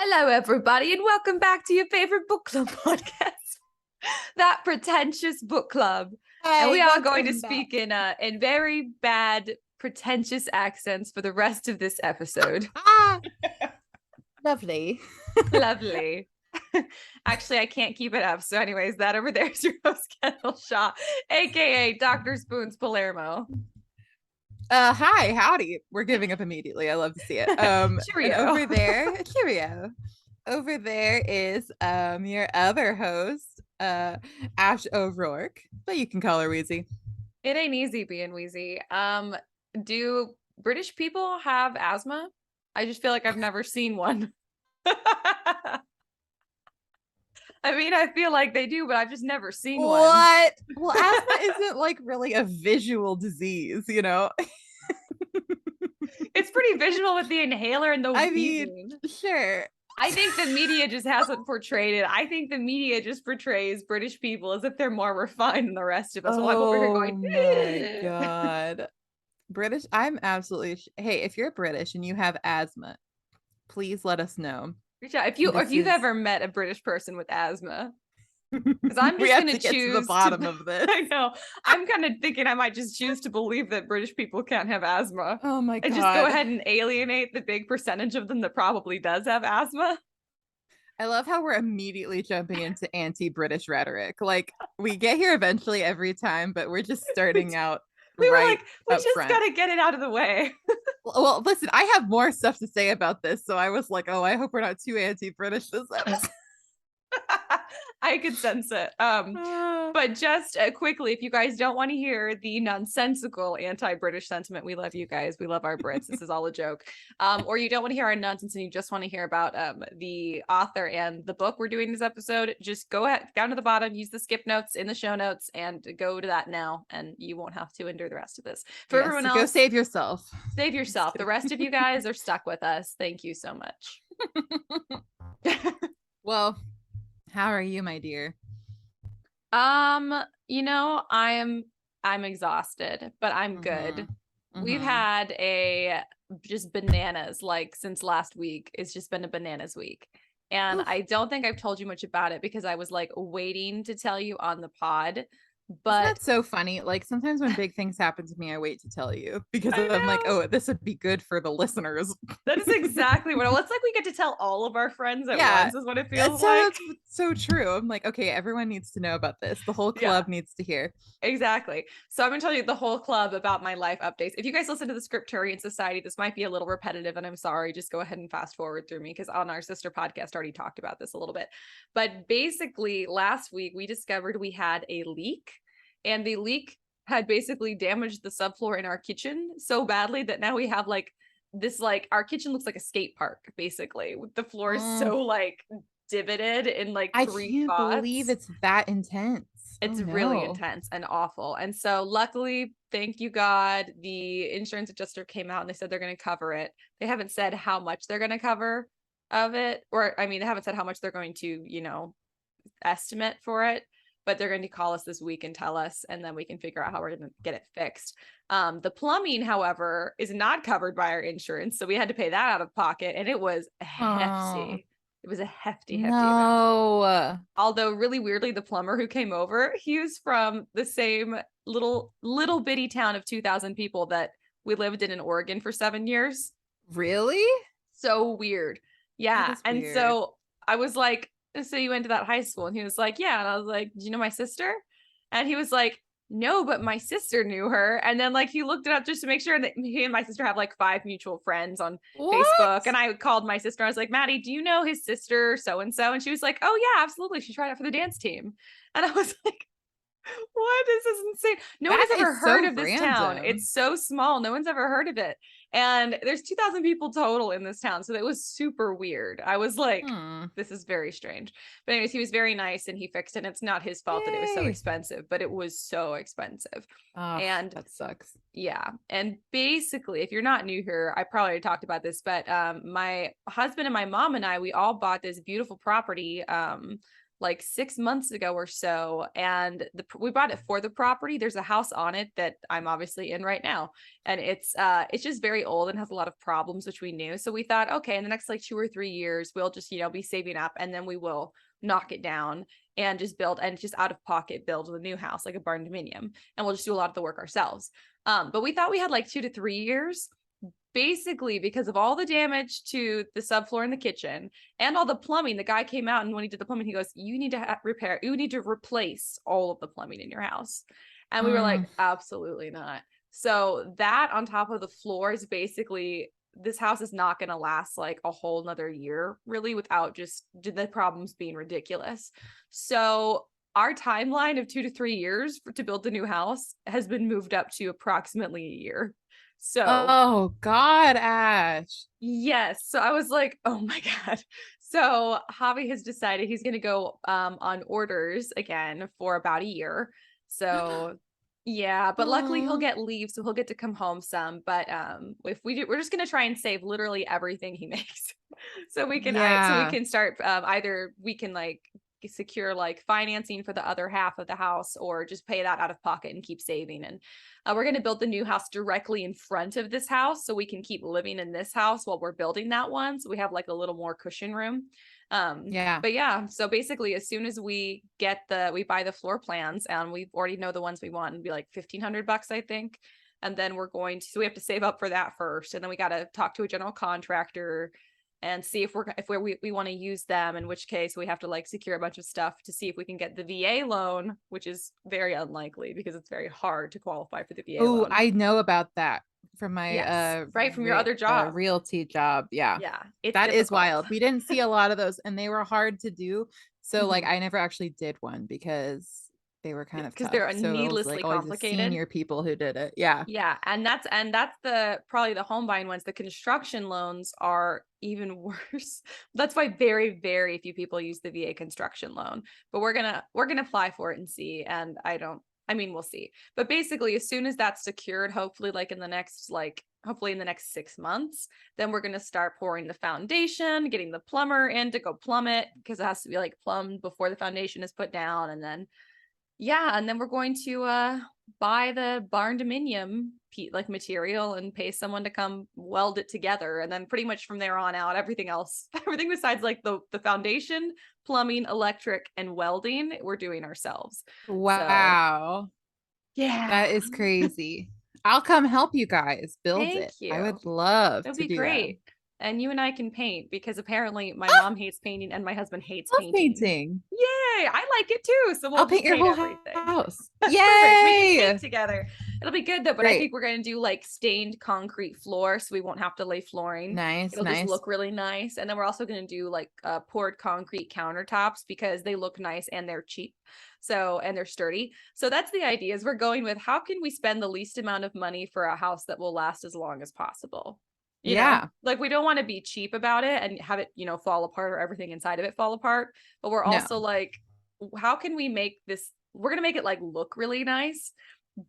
Hello, everybody, and welcome back to your favorite book club podcast, That Pretentious Book Club. And we are going to speak in very bad, pretentious accents for the rest of this episode. Lovely. Lovely. Actually, I can't keep it up. So, anyways, that over there is your host, Kendall Shaw, aka Dr. Spoons Palermo. Hi, howdy. We're giving up immediately. I love to see it. Cheerio. And over there, cheerio. Over there is your other host, Ash O'Rourke, but you can call her Wheezy. It ain't easy being wheezy. Do British people have asthma? I just feel like I've never seen one. I mean, I feel like they do, but I've just never seen one. What? Well, asthma isn't like really a visual disease, you know? It's pretty visual with the inhaler and the wheezing. Sure. I think the media just hasn't portrayed it. I think the media just portrays British people as if they're more refined than the rest of us. Oh, I'm over here going, my God. British, I'm absolutely hey, if you're British and you have asthma, please let us know. Reach out if you've ever met a British person with asthma. Because I'm just going to choose to the bottom of this. I know. I'm kind of thinking I might just choose to believe that British people can't have asthma. Oh my God. And just go ahead and alienate the big percentage of them that probably does have asthma. I love how we're immediately jumping into anti-British rhetoric. Like, we get here eventually every time, but we're just starting out. We were like, we just got to get it out of the way. Well, listen, I have more stuff to say about this. So I was like, oh, I hope we're not too anti-British this episode. I could sense it. But just quickly, if you guys don't want to hear the nonsensical anti-British sentiment, we love you guys. We love our Brits. This is all a joke. Or you don't want to hear our nonsense and you just want to hear about the author and the book we're doing this episode, just go ahead down to the bottom, use the skip notes in the show notes, and go to that now, and you won't have to endure the rest of this. For everyone else, go save yourself. Save yourself. The rest of you guys are stuck with us. Thank you so much. Well, how are you, my dear? You know, I'm exhausted, but I'm good. We've had a just bananas, like since last week. It's just been a bananas week. And I don't think I've told you much about it because I was like waiting to tell you on the pod. But that's so funny. Like sometimes when big things happen to me, I wait to tell you because I'm like, oh, this would be good for the listeners. That is exactly what it's like. We get to tell all of our friends at once is what it feels like. That's so true. I'm like, okay, everyone needs to know about this. The whole club needs to hear. Exactly. So I'm going to tell you the whole club about my life updates. If you guys listen to the Scripturient Society, this might be a little repetitive and I'm sorry. Just go ahead and fast forward through me because on our sister podcast already talked about this a little bit. But basically last week we discovered we had a leak. And the leak had basically damaged the subfloor in our kitchen so badly that now we have like this, like our kitchen looks like a skate park, basically. The floor is so like divoted in like three spots. I can't believe it's that intense. It's really intense and awful. And so luckily, thank you God, the insurance adjuster came out and they said they're going to cover it. They haven't said how much they're going to cover of it. Or I mean, they haven't said how much they're going to, estimate for it. But they're going to call us this week and tell us, and then we can figure out how we're going to get it fixed. The plumbing, however, is not covered by our insurance. So we had to pay that out of pocket. And it was hefty. It was a hefty amount. Although really weirdly, the plumber who came over, he was from the same little bitty town of 2,000 people that we lived in Oregon for 7 years. Really? So weird. Yeah. And so I was like, so you went to that high school? And he was like, yeah. And I was like, do you know my sister? And he was like, no, but my sister knew her. And then like he looked it up just to make sure that he and my sister have like 5 mutual friends on Facebook. And I called my sister. I was like, Maddie, do you know his sister so-and-so? And she was like, oh yeah, absolutely. She tried out for the dance team. And I was like, what? This is insane. No one has ever heard of this town. It's so small. No one's ever heard of it. And there's 2,000 people total in this town. So it was super weird. I was like, this is very strange. But anyways, he was very nice and he fixed it. And it's not his fault that it was so expensive, but it was so expensive. And that sucks. Yeah. And basically, if you're not new here, I probably already talked about this, but my husband and my mom and I, we all bought this beautiful property like 6 months ago or so, and we bought it for the property. There's a house on it that I'm obviously in right now, and it's just very old and has a lot of problems, which we knew. So we thought, okay, in the next like 2 or 3 years, we'll just, be saving up, and then we will knock it down and just build, and just out of pocket build the new house, like a barn dominium, and we'll just do a lot of the work ourselves. But we thought we had like 2 to 3 years, basically because of all the damage to the subfloor in the kitchen and all the plumbing. The guy came out, and when he did the plumbing, he goes, you need to you need to replace all of the plumbing in your house. And we were like, absolutely not. So that on top of the floors, basically this house is not going to last like a whole nother year really, without just the problems being ridiculous. So our timeline of 2 to 3 years to build the new house has been moved up to approximately a year. So, oh God, Ash. yes. So I was like, oh my God. So Javi has decided he's going to go on orders again for about a year. So yeah, but luckily he'll get leave, so he'll get to come home some. But if we do, we're just going to try and save literally everything he makes. So we can start either we can like secure like financing for the other half of the house, or just pay that out of pocket and keep saving. And we're going to build the new house directly in front of this house, so we can keep living in this house while we're building that one, so we have like a little more cushion room. But yeah, so basically as soon as we we buy the floor plans, and we already know the ones we want, and be like $1,500, I think. And then so we have to save up for that first, and then we got to talk to a general contractor and see if we want to use them, in which case we have to like secure a bunch of stuff to see if we can get the VA loan, which is very unlikely because it's very hard to qualify for the VA loan. I know about that from my right, from your other job, realty job. Yeah, it's that difficult. is wild. We didn't see a lot of those, and they were hard to do. So like I never actually did one because they were kind of tough. They're so needlessly complicated. Senior people who did it. Yeah, and that's the probably the home buying ones. The construction loans are even worse. That's why very, very few people use the VA construction loan. But we're gonna apply for it and see. And we'll see. But basically, as soon as that's secured, hopefully in the next 6 months, then we're going to start pouring the foundation, getting the plumber in to go plumb it, because it has to be like plumbed before the foundation is put down. And then we're going to buy the barn dominium material and pay someone to come weld it together. And then pretty much from there on out, everything besides like the foundation, plumbing, electric, and welding, we're doing ourselves. Wow. So, yeah, that is crazy. I'll come help you guys build Thank it. you. I would love That'd to be do great. That. And you and I can paint, because apparently my mom hates painting and my husband hates painting. Yay! I like it too. So we'll paint your whole everything. House. Yay! We can paint together. It'll be good though. But I think we're gonna do like stained concrete floor, so we won't have to lay flooring. It'll just look really nice. And then we're also gonna do like poured concrete countertops, because they look nice and they're cheap. And they're sturdy. So that's the idea, is we're going with how can we spend the least amount of money for a house that will last as long as possible. You know, like we don't want to be cheap about it and have it, fall apart, or everything inside of it fall apart. But we're also like, how can we make this? We're going to make it like look really nice,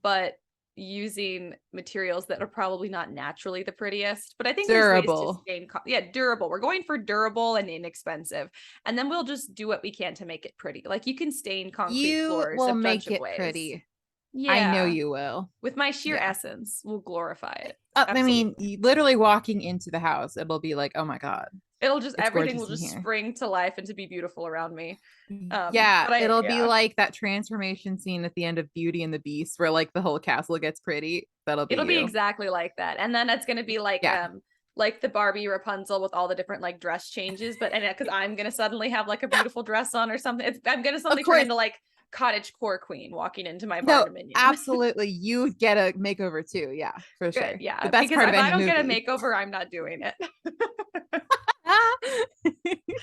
but using materials that are probably not naturally the prettiest. But I think durable. There's ways to durable. We're going for durable and inexpensive. And then we'll just do what we can to make it pretty. Like you can stain concrete floors. You will make it pretty. Yeah, I know you will. With my sheer essence, we'll glorify it. I mean, literally walking into the house, it'll be like, oh my God. Everything will just spring to life and to be beautiful around me. It'll be like that transformation scene at the end of Beauty and the Beast, where like the whole castle gets pretty. It'll be exactly like that. And then it's going to be like the Barbie Rapunzel with all the different like dress changes, but because I'm going to suddenly have like a beautiful dress on or something. I'm going to suddenly turn into like cottage core queen walking into my barn dominion. Absolutely. You get a makeover too. Yeah, for sure. Yeah. The best part of any movie. If I don't get a makeover, I'm not doing it.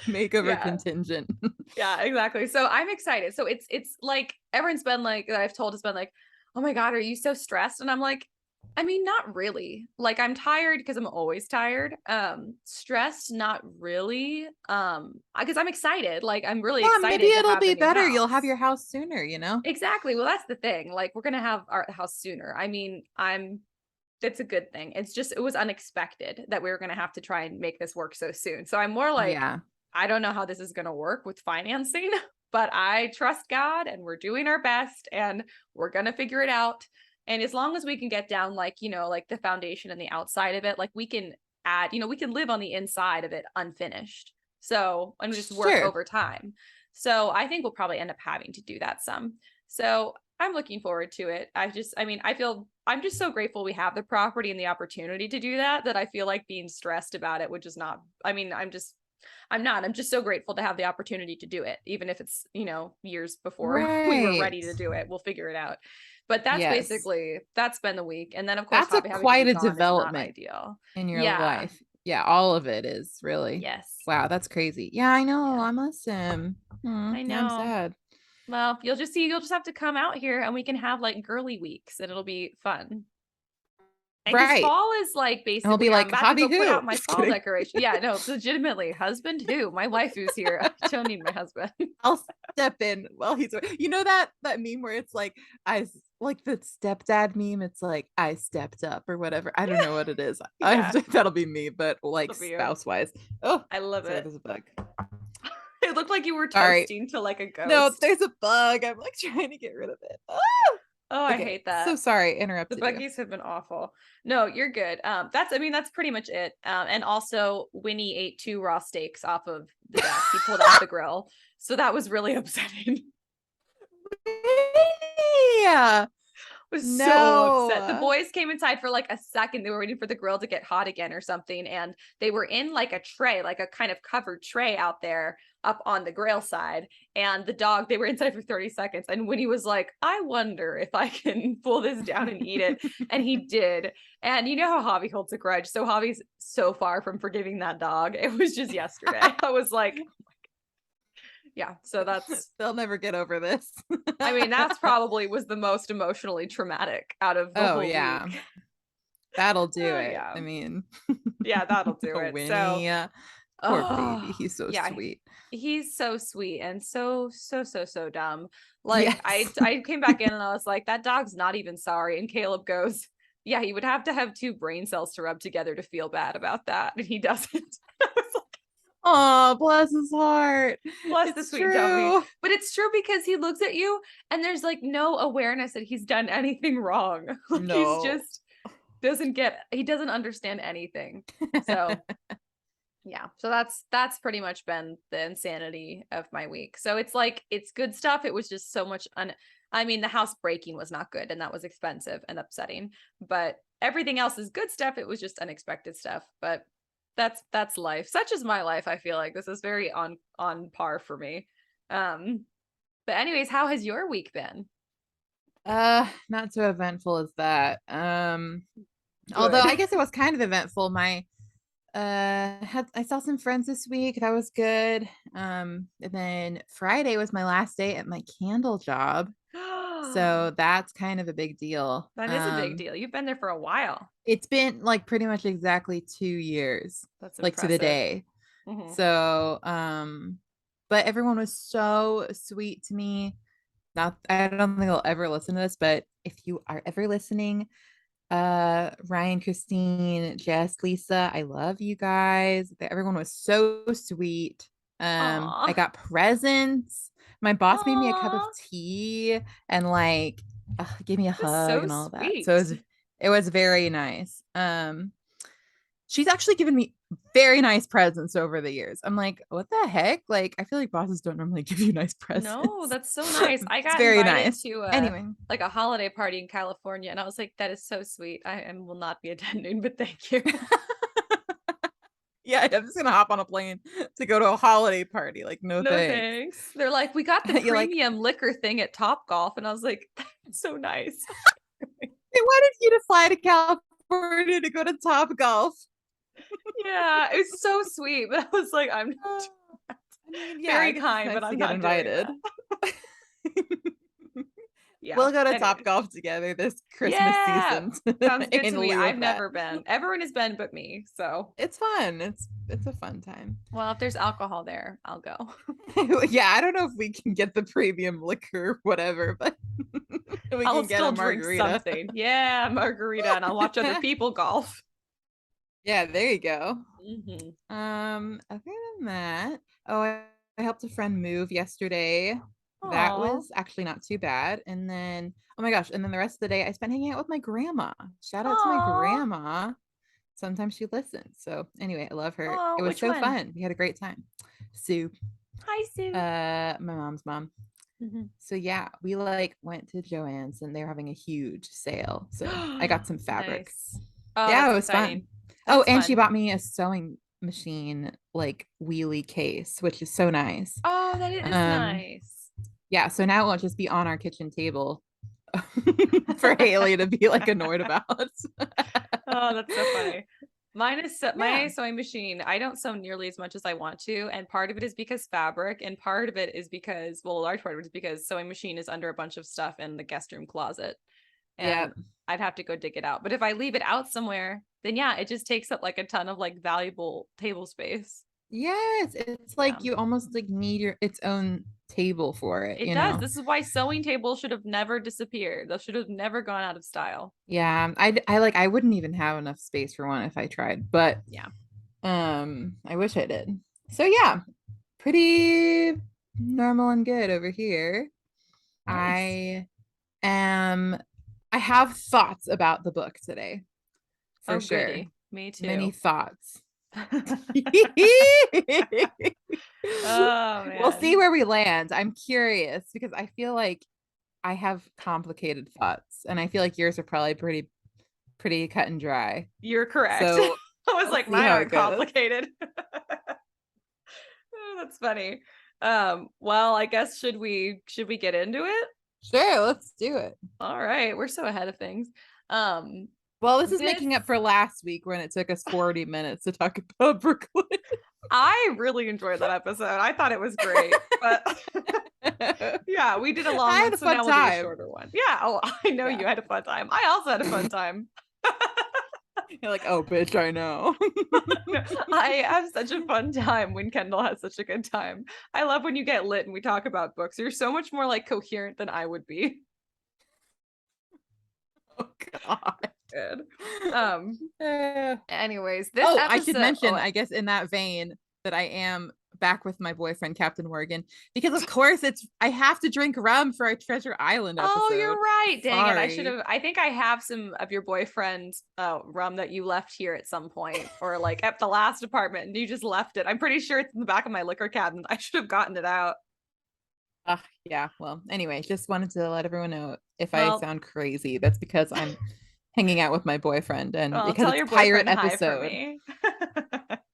Makeover contingent. Yeah, exactly. So I'm excited. So it's like everyone's been like, that I've told has been like, oh my God, are you so stressed? And I'm like, I mean, not really. Like I'm tired because I'm always tired. Stressed, not really. Because I'm excited. Like I'm really excited. Maybe it'll be better. House. You'll have your house sooner, Exactly. Well, that's the thing. Like we're gonna have our house sooner. I mean, it's a good thing. It's just, it was unexpected that we were going to have to try and make this work so soon. So I'm more like, I don't know how this is going to work with financing, but I trust God and we're doing our best and we're going to figure it out. And as long as we can get down, like, you know, like the foundation and the outside of it, like we can add, you know, we can live on the inside of it unfinished. So, and just work over time. So I think we'll probably end up having to do that some. So I'm looking forward to it. I mean, I'm just so grateful we have the property and the opportunity to do that, that I feel like being stressed about it would just not, I mean, I'm just so grateful to have the opportunity to do it, even if it's, you know, years before we were ready to do it. We'll figure it out. But that's basically, that's been the week. And then of course, that's quite a development ideal in your life. Yeah, all of it is really. Yes. Wow, that's crazy. Yeah, I know. I miss him. I know. Yeah, I'm sad. Well, you'll just have to come out here and we can have like girly weeks and it'll be fun. Because fall is like basically, I'll be like, I'm about hobby to go who? put out my fall decoration. Yeah, no, legitimately, husband who? My wife who's here. I don't need my husband. I'll step in while he's, you know, that meme where it's like, like the stepdad meme. It's like, I stepped up or whatever. I don't know what it is. That'll be me, but like spouse wise. Oh, I love it. There's a bug. It looked like you were toasting to like a ghost. No, there's a bug. I'm like trying to get rid of it. Oh, I hate that. So sorry, interrupted. The buggies have been awful. No, you're good. That's pretty much it. And also Winnie ate 2 raw steaks off of the desk. He pulled off the grill. So that was really upsetting. Yeah. Was so upset. The boys came inside for like a second. They were waiting for the grill to get hot again or something. And they were in like a tray, like a kind of covered tray out there up on the grill side. And the dog, they were inside for 30 seconds. And Winnie was like, I wonder if I can pull this down and eat it. And he did. And you know how Javi holds a grudge. So Javi's so far from forgiving that dog. It was just yesterday. I was like, yeah, so they'll never get over this. I mean, that's probably was the most emotionally traumatic out of the whole week. That'll do it. Yeah. I mean, yeah, that'll do it. Winnie, so poor baby, he's so sweet. He's so sweet and so dumb. Like I came back in and I was like, that dog's not even sorry. And Caleb goes, yeah, he would have to have 2 brain cells to rub together to feel bad about that, and he doesn't. I was like, oh, bless his heart. Bless the sweet dummy. But it's true because he looks at you and there's like no awareness that he's done anything wrong. Like he's just he doesn't understand anything. So yeah. So that's pretty much been the insanity of my week. So it's like, it's good stuff. It was just so much I mean, the house breaking was not good and that was expensive and upsetting, but everything else is good stuff. It was just unexpected stuff, but that's life. Such is my life. I feel like this is very on par for me. But anyways, how has your week been? Not so eventful as that. Although I guess it was kind of eventful. I saw some friends this week. That was good. And then Friday was my last day at my candle job. So that's kind of a big deal. That is a big deal. You've been there for a while. It's been like pretty much exactly 2 years. That's like to the day. Mm-hmm. So, but everyone was so sweet to me. I don't think I'll ever listen to this, but if you are ever listening, Ryan, Christine, Jess, Lisa, I love you guys. Everyone was so sweet. I got presents. My boss made me a cup of tea and like gave me a hug and all that. So it was very nice. She's actually given me very nice presents over the years. I'm like, what the heck? Like, I feel like bosses don't normally give you nice presents. No, that's so nice. I got very invited to like a holiday party in California, and I was like, that is so sweet. I will not be attending, but thank you. Yeah, I'm just gonna hop on a plane to go to a holiday party. Like, no thanks. They're like, we got the premium liquor thing at Topgolf, and I was like, that's so nice. They wanted you to fly to California to go to Topgolf. Yeah, it was so sweet, but I was like, I'm not very kind, but I'm not invited. Yeah, we'll go to Topgolf together this Christmas season. Sounds good to me. I've never been. Everyone has been but me, so it's fun. It's a fun time. Well, if there's alcohol there, I'll go. Yeah, I don't know if we can get the premium liquor, whatever, but I'll still drink something. Yeah, margarita, and I'll watch other people golf. Yeah, there you go. Mm-hmm. Other than that, I helped a friend move yesterday. That Aw. was actually not too bad. And then, oh my gosh, and then the rest of the day I spent hanging out with my grandma. Shout out to my Aw. grandma. Sometimes she listens. So anyway, I love her. Oh, It was which so one? fun. We had a great time. Sue, Hi, Sue. my mom's mom. Mhm. So yeah, we like went to Joann's and they were having a huge sale. So I got some fabric. Nice. Oh, Yeah, that's it was fun. exciting. Oh, That's and she fun. bought me a sewing machine like wheelie case, which is so nice. Oh, that is Um, nice. yeah, so now it won't just be on our kitchen table for Haley to be like annoyed about. Oh, that's so funny. Mine is Yeah. my sewing machine. I don't sew nearly as much as I want to, and part of it is because fabric, and part of it is because, well, a large part of it is because sewing machine is under a bunch of stuff in the guest room closet, Yeah. and I'd have to go dig it out. But if I leave it out somewhere, then yeah, it just takes up like a ton of like valuable table space. Yes, it's Yeah. like you almost like need your its own table for it, It you does. know. This is why sewing tables should have never disappeared. Those should have never gone out of style. Yeah, I like I wouldn't even have enough space for one if I tried, but Yeah. I wish I did. So yeah, pretty normal and good over here. Nice. I am I have thoughts about the book today, for Oh, sure. goody. Me Many too. thoughts. Oh We'll see man. where we land. I'm curious because I feel like I have complicated thoughts and I feel like yours are probably pretty cut and dry. You're correct. So I was we'll like, see mine how it aren't goes. complicated. Oh, that's funny. Well, I guess should we get into it? Sure, let's do it. All right, we're so ahead of things. Um, Well, this is this making up for last week when it took us 40 minutes to talk about Brooklyn. I really enjoyed that episode. I thought it was great. But yeah, we did a I long had one, a so fun now we'll do a time. shorter one. Yeah. Oh, I know Yeah. you had a fun time. I also had a fun time. You're like, oh, bitch, I know. I have such a fun time when Kendall has such a good time. I love when you get lit and we talk about books. You're so much more like coherent than I would be. Oh, God. Good. Uh, Anyways, this oh, I should episode. mention, I guess, in that vein, that I am back with my boyfriend, Captain Morgan, because of course I have to drink rum for our Treasure Island Oh, you're episode. right. Dang it. Sorry. I think I have some of your boyfriend's rum that you left here at some point, or like at the last apartment and you just left it. I'm pretty sure it's in the back of my liquor cabinet. I should have gotten it out. Yeah. Well, anyway, just wanted to let everyone know if I Well, sound crazy, that's because I'm hanging out with my boyfriend and well, because tell it's your pirate boyfriend hi for episode. me.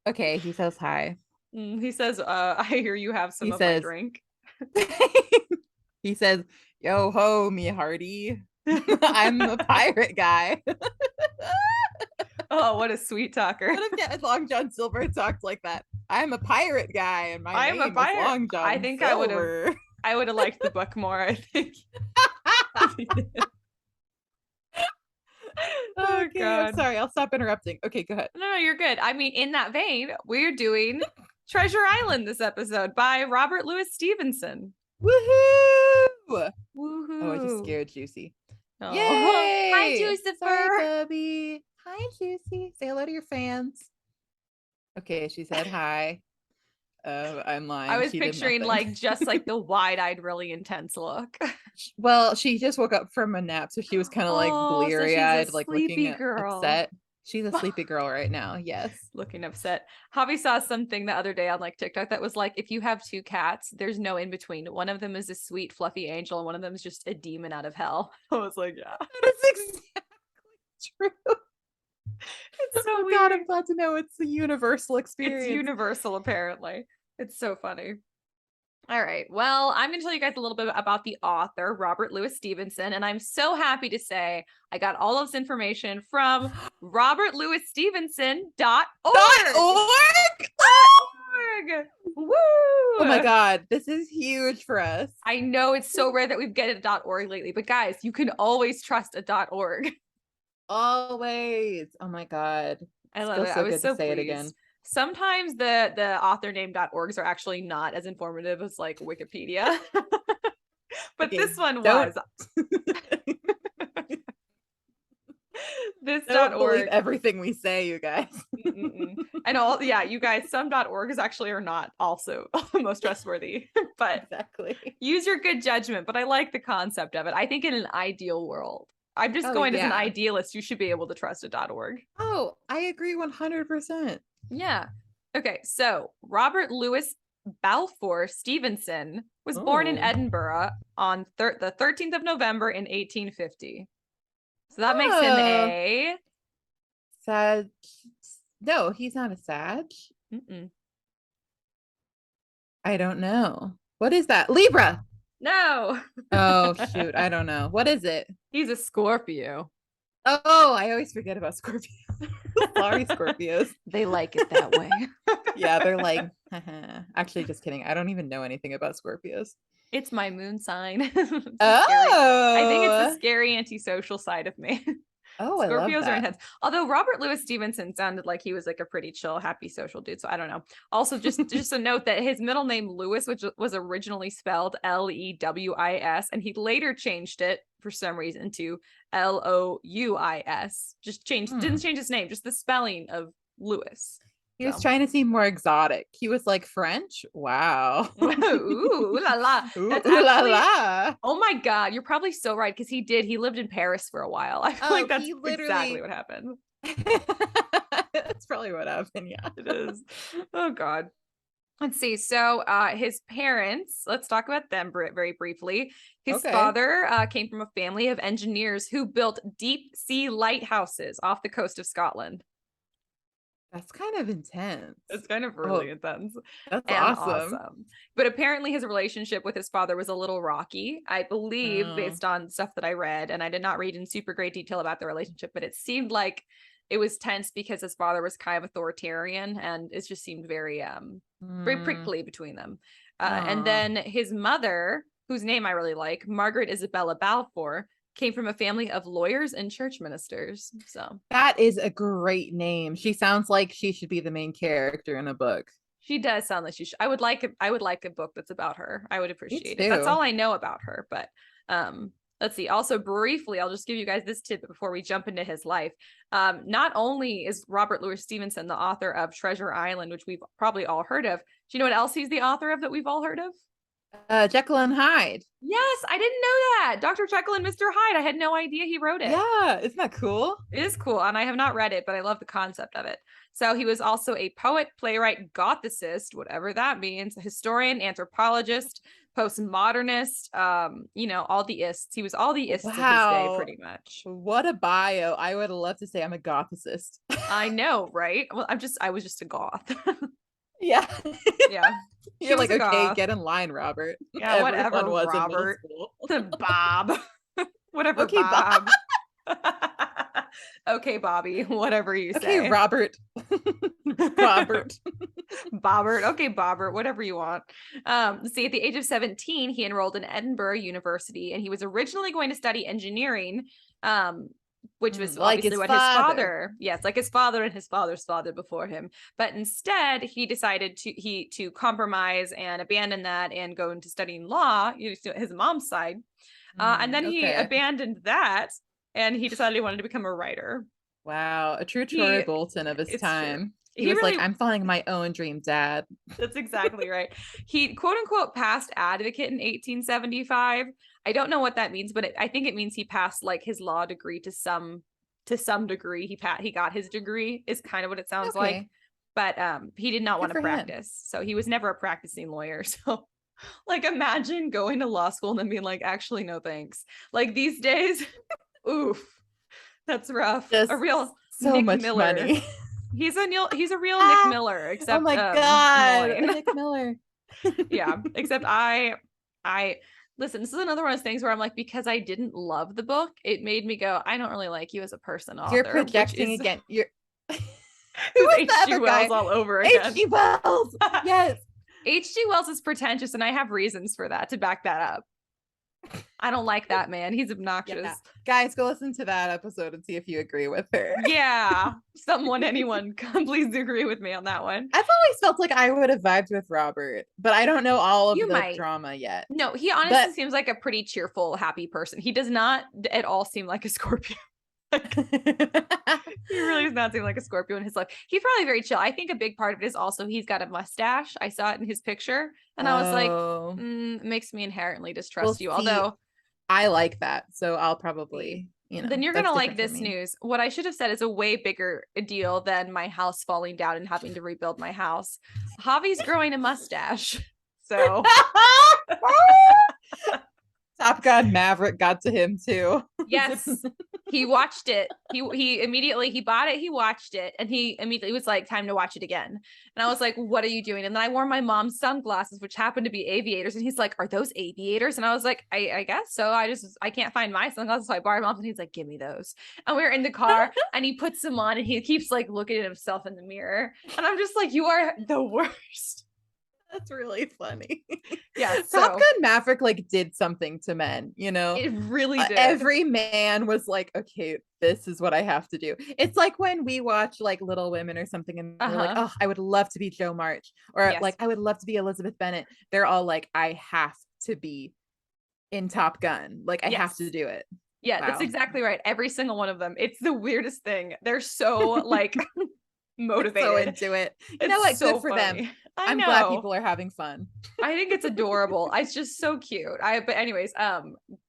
Okay, he says hi. He says, I hear you have some He of my says, drink. he says, yo ho, me hearty. I'm a pirate guy. Oh, what a sweet talker. What if Long John Silver talked like that? I'm a pirate guy and my I'm a name is pirate. Long I John think Silver. I would have liked the book more, I think. Oh Okay, I'm God. sorry. I'll stop interrupting. Okay, go ahead. No, you're good. I mean, in that vein, we're doing Treasure Island this episode by Robert Louis Stephenson. Woohoo! Oh, I just Woohoo. scared Juicy. Oh, hi, Yay! Sorry, Lucifer. Bubby. Hi, Juicy. Say hello to your fans. Okay, she said hi. I'm lying. I was She did picturing nothing. like just like the wide-eyed, really intense look. Well, she just woke up from a nap, so she was kind of like Oh, so she's a bleary-eyed, like sleepy looking girl. upset. She's a sleepy girl right now. Yes. Looking upset. Javi saw something the other day on like TikTok that was like, if you have two cats, there's no in between. One of them is a sweet, fluffy angel, and one of them is just a demon out of hell. I was like, yeah, That is exactly true. it's so Oh weird. God, I'm glad to know it's a universal experience. It's universal, apparently. It's so funny. All right. Well, I'm going to tell you guys a little bit about the author, Robert Louis Stevenson. And I'm so happy to say I got all of this information from robertlouisstevenson.org. .org? Org. Woo! Oh my God, this is huge for us. I know it's so rare that we've get a .org lately, but guys, you can always trust a .org. Always. Oh my God. I love Feels it. so I was good to so say pleased. it again. Sometimes the author name .orgs are actually not as informative as like Wikipedia. But Okay, this one don't. was. This Don't believe .org. everything we say, you guys. And you guys, some .orgs actually are not also the most trustworthy, but exactly. Use your good judgment. But I like the concept of it. I think in an ideal world, I'm just going as an idealist, you should be able to trust a .org. Oh, I agree 100%. Yeah. Okay, so Robert Louis Balfour Stevenson was born in Edinburgh on the 13th of November in 1850. So that makes him a Sag. No, he's not a Sag. I don't know. What is that? Libra. No. Oh, shoot. I don't know. What is it? He's a Scorpio. Oh, I always forget about Scorpios. Sorry, Scorpios. They like it that way. Yeah, they're like, actually, just kidding. I don't even know anything about Scorpios. It's my moon sign. I think it's the scary antisocial side of me. Oh, Scorpios are intense. Although Robert Louis Stevenson sounded like he was like a pretty chill, happy social dude. So I don't know. Also, just a note that his middle name Lewis, which was originally spelled Lewis, and he later changed it for some reason to Louis. Didn't change his name, just the spelling of Lewis. He was trying to seem more exotic. He was like French. Wow. Ooh la la. That's la la. Oh my God. You're probably so right. Because he lived in Paris for a while. I feel like that's exactly what happened. That's probably what happened. Yeah, it is. Oh God. Let's see. So his parents, let's talk about them very briefly. His father came from a family of engineers who built deep sea lighthouses off the coast of Scotland. That's kind of intense. It's kind of really intense. That's awesome. But apparently his relationship with his father was a little rocky, I believe, based on stuff that I read. And I did not read in super great detail about the relationship, but it seemed like it was tense because his father was kind of authoritarian, and it just seemed very very prickly between them. And then his mother, whose name I really like, Margaret Isabella Balfour, came from a family of lawyers and church ministers. So that is a great name. She sounds like she should be the main character in a book. She does sound like she should. I would like a book that's about her. I would appreciate it. That's all I know about her. But let's see. Also, briefly, I'll just give you guys this tidbit before we jump into his life. Not only is Robert Louis Stevenson the author of Treasure Island, which we've probably all heard of. Do you know what else he's the author of that we've all heard of? Jekyll and Hyde. Yes, I didn't know that. Dr. Jekyll and Mr. Hyde. I had no idea he wrote it. Yeah, isn't that cool? It is cool, and I have not read it, but I love the concept of it. So he was also a poet, playwright, gothicist, whatever that means, a historian, anthropologist, postmodernist, all the ists. He was all the ists of his day, pretty much. What a bio. I would love to say I'm a gothicist. I know, right? Well, I was just a goth. Yeah. Yeah. You're like, okay, get in line, Robert. Yeah, whatever, Robert. Bob. Whatever, okay, Bob. Okay, Bobby. Whatever you say. Okay, Robert. Bobbert. Bobbert. Okay, Bobbert. Whatever you want. See, at the age of 17, he enrolled in Edinburgh University, and he was originally going to study engineering, which was obviously what his father, yes, like his father and his father's father before him. But instead, he decided to compromise and abandon that and go into studying law, his mom's side. And then he abandoned that, and he decided he wanted to become a writer. Wow, a true Troy Bolton of his time. True. He was really, like, I'm following my own dream, Dad. That's exactly right. He, quote unquote, passed advocate in 1875. I don't know what that means, but I think it means he passed like his law degree to some degree. He got his degree is kind of what it sounds like. But he did not want to practice. So he was never a practicing lawyer. So like imagine going to law school and then being like, actually, no, thanks. Like these days, oof, that's rough. Just a real so Nick much Miller. Money. He's a real Nick Miller, except oh my God, Nick Miller. Yeah, except I listen, this is another one of those things where I'm like, because I didn't love the book, it made me go, I don't really like you as a person, author. You're projecting again. You're H.G. Wells all over again. H.G. Wells. Yes. H.G. Wells is pretentious, and I have reasons for that to back that up. I don't like that man. He's obnoxious. Yeah. Guys, go listen to that episode and see if you agree with her. Yeah. Anyone, please agree with me on that one. I've always felt like I would have vibed with Robert, but I don't know all of the drama yet. No, he honestly seems like a pretty cheerful, happy person. He does not at all seem like a Scorpio. He really does not seem like a Scorpio in his life. He's probably very chill. I think a big part of it is also he's got a mustache. I saw it in his picture and I was like, makes me inherently distrust you. Although I like that. So I'll probably, then you're going to like this news. What I should have said is a way bigger deal than my house falling down and having to rebuild my house. Javi's growing a mustache. So Top Gun Maverick got to him too. Yes. He watched it. He immediately, he bought it, he watched it, and he immediately was like, time to watch it again. And I was like, what are you doing? And then I wore my mom's sunglasses, which happened to be aviators. And he's like, are those aviators? And I was like, I guess so. I can't find my sunglasses. So I borrowed mom's and he's like, give me those. And we were in the car and he puts them on and he keeps like looking at himself in the mirror. And I'm just like, you are the worst. That's really funny. Yeah. Top Gun Maverick like did something to men, It really did. Every man was like, okay, this is what I have to do. It's like when we watch like Little Women or something and we're like, oh, I would love to be Joe March, or like I would love to be Elizabeth Bennet. They're all like, I have to be in Top Gun. Like I have to do it. Yeah, wow. That's exactly right. Every single one of them. It's the weirdest thing. They're so like motivated. So into it. You know what? So good for them. I'm glad people are having fun. I think it's adorable. It's just so cute. But anyways,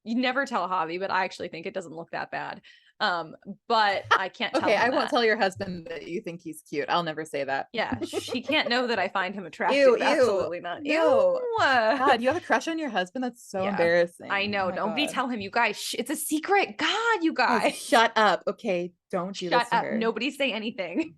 you never tell Javi, but I actually think it doesn't look that bad. But I can't tell him I won't tell your husband that you think he's cute. I'll never say that. Yeah, he can't know that I find him attractive. Ew, absolutely not. Ew. God, you have a crush on your husband? That's so embarrassing. I know. Nobody tell him, you guys. It's a secret. God, you guys. Oh, shut up. Okay, don't do this to her. Nobody say anything.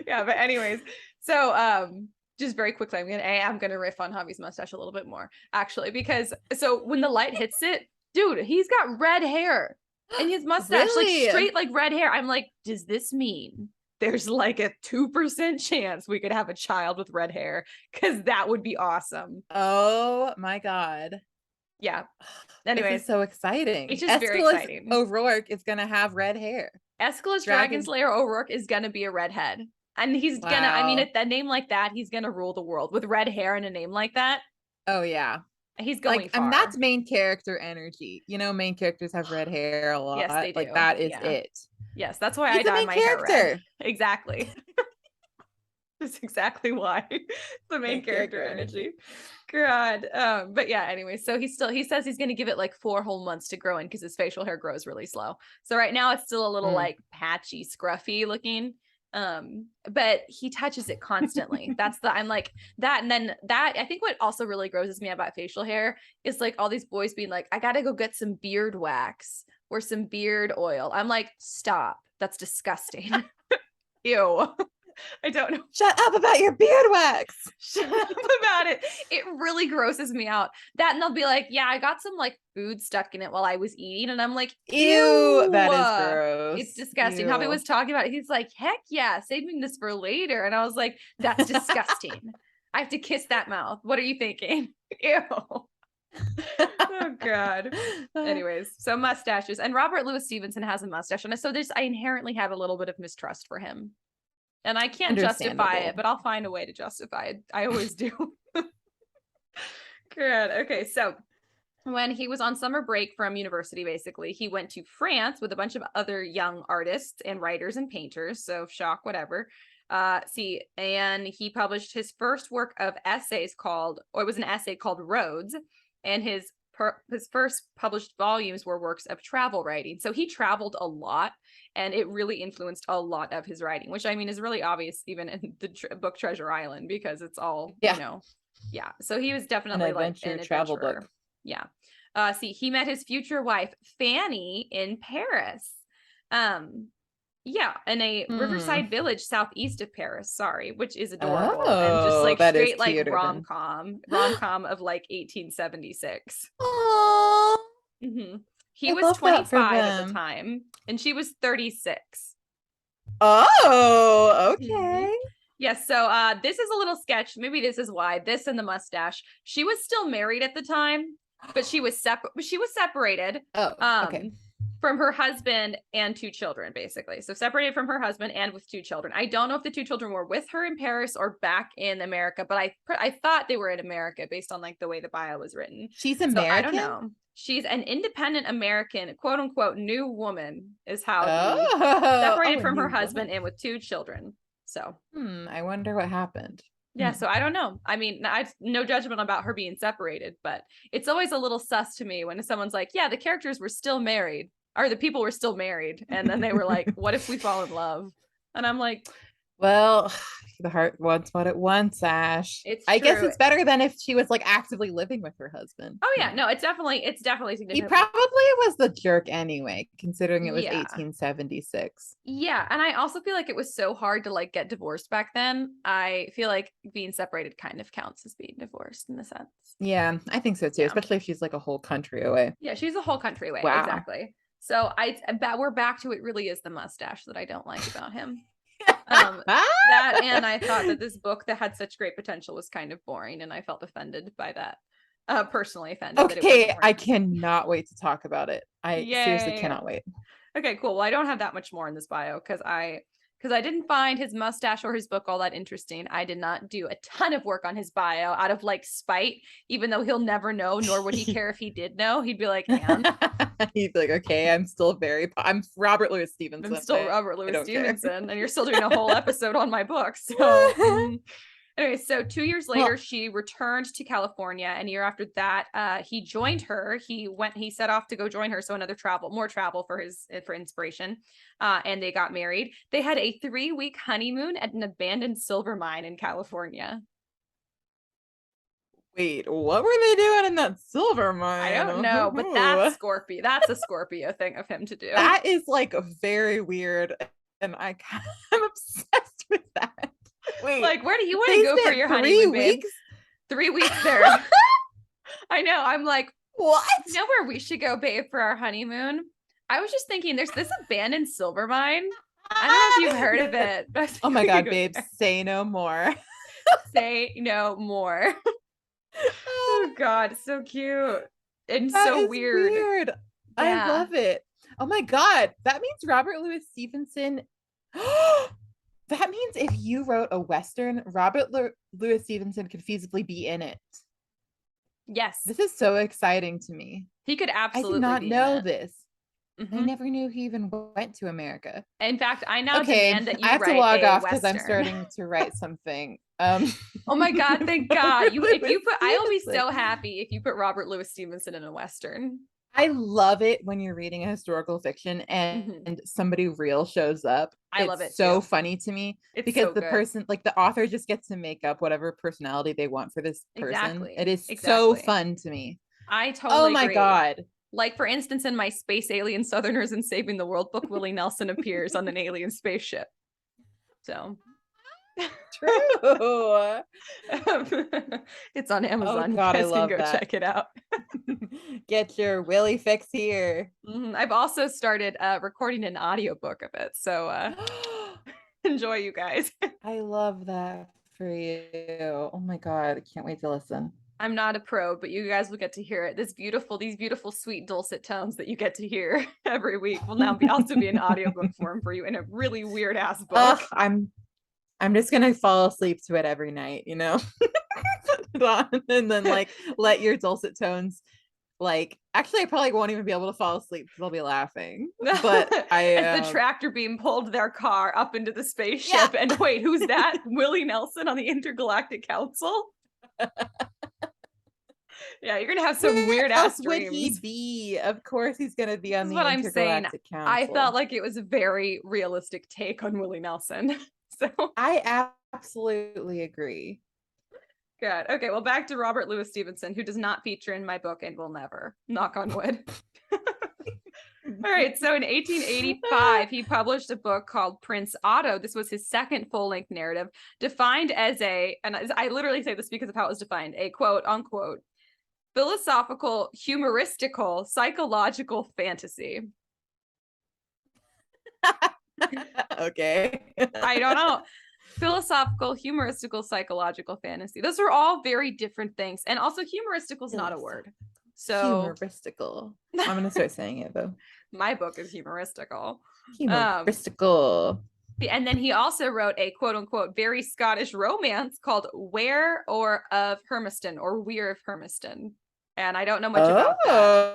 Yeah, but anyways, so just very quickly, I'm gonna riff on Javi's mustache a little bit more, actually, because so when the light hits it, dude, he's got red hair. And his mustache, really? Like straight, like red hair. I'm like, does this mean there's like a 2% chance we could have a child with red hair? Because that would be awesome. Oh my God. Yeah. Anyways. This is so exciting. It's just very exciting. O'Rourke is going to have red hair. Aeschylus Dragonslayer O'Rourke is going to be a redhead. And he's gonna, at that name like that, he's going to rule the world with red hair and a name like that. Oh, yeah. He's going far. And that's main character energy. Main characters have red hair a lot. Yes, they do. Like that is it. Yes, that's why I dye my hair red. Exactly. That's exactly why. The main character energy. God. But yeah, anyway, so he says he's gonna give it like 4 whole months to grow in because his facial hair grows really slow. So right now it's still a little like patchy, scruffy looking. But he touches it constantly. I'm like that. And then that, I think what also really grosses me about facial hair is like all these boys being like, I gotta go get some beard wax or some beard oil. I'm like, stop, that's disgusting. Ew. I don't know. Shut up about your beard wax. Shut up about it. It really grosses me out. That, and they'll be like, yeah, I got some like food stuck in it while I was eating. And I'm like, ew, that is gross. It's disgusting. Javi was talking about it. He's like, heck yeah, saving this for later. And I was like, that's disgusting. I have to kiss that mouth. What are you thinking? Ew. Oh God. Anyways, so mustaches. And Robert Louis Stephenson has a mustache. And so I inherently have a little bit of mistrust for him. And I can't justify it, but I'll find a way to justify it. I always do. Good. Okay. So when he was on summer break from university, basically, he went to France with a bunch of other young artists and writers and painters. So shock, whatever. And he published his first work of essays it was an essay called Roads. And his first published volumes were works of travel writing. So he traveled a lot, and it really influenced a lot of his writing, which is really obvious even in the book Treasure Island, because it's all, So he was definitely like an travel book. Yeah. He met his future wife, Fanny, in Paris. In a riverside village southeast of Paris, which is adorable. And just like straight like rom-com of like 1876. Aww. Mm-hmm. He was 25 at the time, and she was 36. Oh, okay. Mm-hmm. Yes. So this is a little sketch. Maybe this is why. This and the mustache. She was still married at the time, but she was separated. Oh, okay. From her husband and 2 children, basically. So separated from her husband and with 2 children. I don't know if the 2 children were with her in Paris or back in America, but I thought they were in America based on like the way the bio was written. She's American? So I don't know. She's an independent American, quote unquote, new woman is how it reads. Oh, Separated a from her new husband woman. and with 2 children. So, I wonder what happened. yeah, so I don't know. I mean, no judgment about her being separated, but it's always a little sus to me when someone's like, yeah, the characters were still married, or the people were still married. And then they were like, what if we fall in love? And I'm like, Well, the heart wants what it wants, Ash. it's I guess true. it's better than if she was like actively living with her husband. Oh you yeah, know. no, it's definitely He significant. probably was the jerk anyway, considering it was Yeah. 1876. Yeah, and I also feel like it was so hard to like get divorced back then. I feel like being separated kind of counts as being divorced in a sense. Yeah, I think so too, Yeah. especially if she's like a whole country away. Yeah, she's a whole country away. Wow. Exactly. So we're back to it really is the mustache that I don't like about him. That, and I thought that this book that had such great potential was kind of boring, and I felt offended by that. Personally offended. Okay, I cannot wait to talk about it. I seriously cannot wait. Okay, cool. Well, I don't have that much more in this bio because I didn't find his mustache or his book all that interesting. I did not do a ton of work on his bio out of like spite, even though he'll never know, nor would he care if he did know. He'd be like, and he'd be like, okay, I'm Robert Louis Stephenson. I'm still Robert Louis Stephenson, and you're still doing a whole episode on my book. So anyway, so 2 years later, she returned to California, and a year after that, he joined her. He set off to go join her. So more travel for inspiration. And they got married. They had a 3-week honeymoon at an abandoned silver mine in California. Wait, what were they doing in that silver mine? I don't know, but that's Scorpio. That's a Scorpio thing of him to do. That is like very weird, and I'm obsessed with that. Wait, like, where do you want to go for your honeymoon, babe? 3 weeks there. I know. I'm like, what? You know where we should go, babe, for our honeymoon? I was just thinking, there's this abandoned silver mine. I don't know if you've heard of it. But oh my god, babe, say no more. Say no more. Oh god, so cute and that so is weird. Yeah. I love it. Oh my god, that means Robert Louis Stephenson. That means if you wrote a Western, Robert Louis Stephenson could feasibly be in it. Yes. This is so exciting to me. He could absolutely I did not know this. Mm-hmm. I never knew he even went to America. In fact, I now demand that you I have to log off because I'm starting to write something. Oh my god, thank god. I will be so happy if you put Robert Louis Stephenson in a Western. I love it when you're reading a historical fiction and somebody real shows up. I love it. So funny to me because so the person, like the author, just gets to make up whatever personality they want for this person. Exactly. It is so fun to me. I totally my agree. god. Like, for instance, in my Space Alien Southerners and Saving the World book, Willie Nelson appears on an alien spaceship. So true. It's on Amazon. Oh god, you guys I love can go check it out. Get your Willie fix here. I've also started recording an audiobook of it, so enjoy, you guys. I love that for you. Oh my god, I can't wait to listen. I'm not a pro, but you guys will get to hear it. These beautiful, sweet, dulcet tones that you get to hear every week will now also be an audiobook form for you in a really weird ass book. I'm just gonna fall asleep to it every night, you know. And then like let your dulcet tones, like, actually I probably won't even be able to fall asleep because I'll be laughing. But as the tractor beam pulled their car up into the spaceship, and wait, who's that? Willie Nelson on the Intergalactic Council. Yeah, you're gonna have some weird ass dreams. Would he be? Of course he's gonna be on the Intergalactic Council. I felt like it was a very realistic take on Willie Nelson. So I absolutely agree. Good. Okay, well, back to Robert Louis Stephenson, who does not feature in my book and will never. Knock on wood. All right, so in 1885, he published a book called Prince Otto. This was his second full-length narrative, defined as and I literally say this because of how it was defined, a quote-unquote philosophical, humoristical, psychological fantasy. Okay. I don't know. Philosophical, humoristical, psychological fantasy. Those are all very different things. And also humoristical is not a word. So humoristical. I'm going to start saying it though. My book is humoristical. Humoristical. And then he also wrote a quote unquote very Scottish romance called Ware or of Hermiston or Weir of Hermiston. And I don't know much about that,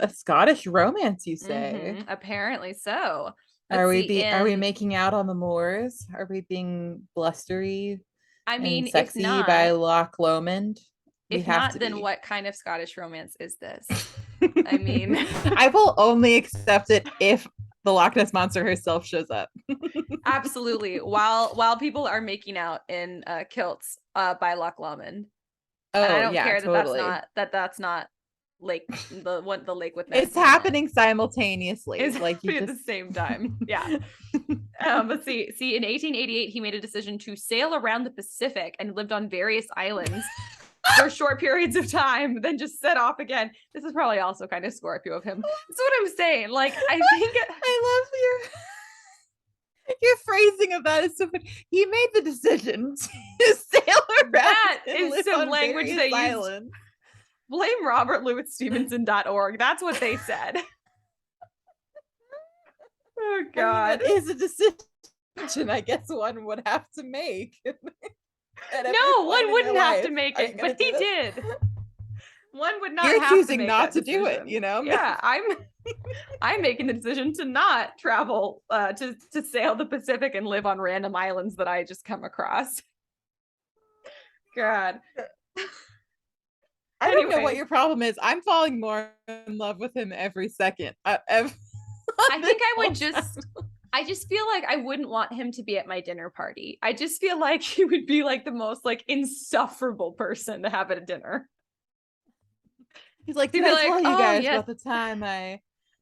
but a Scottish romance, you say? apparently so. Are Let's see. we making out on the moors? Are we being blustery I and mean, sexy by Loch Lomond? We if have not, to then be. what kind of Scottish romance is this? I mean, I will only accept it if the Loch Ness monster herself shows up. absolutely. While people are making out in kilts by Loch Lomond, and I Oh don't yeah, care totally. that's not lake the lake with It's Nessie in it happening simultaneously. is Like you happening at just the same time. Yeah. Let's see. In 1888, he made a decision to sail around the Pacific and lived on various islands for short periods of time, then just set off again. This is probably also kind of Scorpio of him. That's what I'm saying. Like, I think I love your phrasing of that is so funny. He made the decision to sail around that and is live some on language various they used. islands. Blame Robert Louis Stephenson.org. That's what they said. Oh God. I mean, that is a decision I guess one would have to make. No, one wouldn't have to make it, but he did. One would not You're have choosing to make not that to do it, decision. you know? Yeah, I'm making the decision to not travel to sail the Pacific and live on random islands that I just come across. God. I don't know what your problem is. I'm falling more in love with him every second. I think I just feel like I wouldn't want him to be at my dinner party. I just feel like he would be like the most like insufferable person to have at a dinner. He's like, did I tell you guys about the time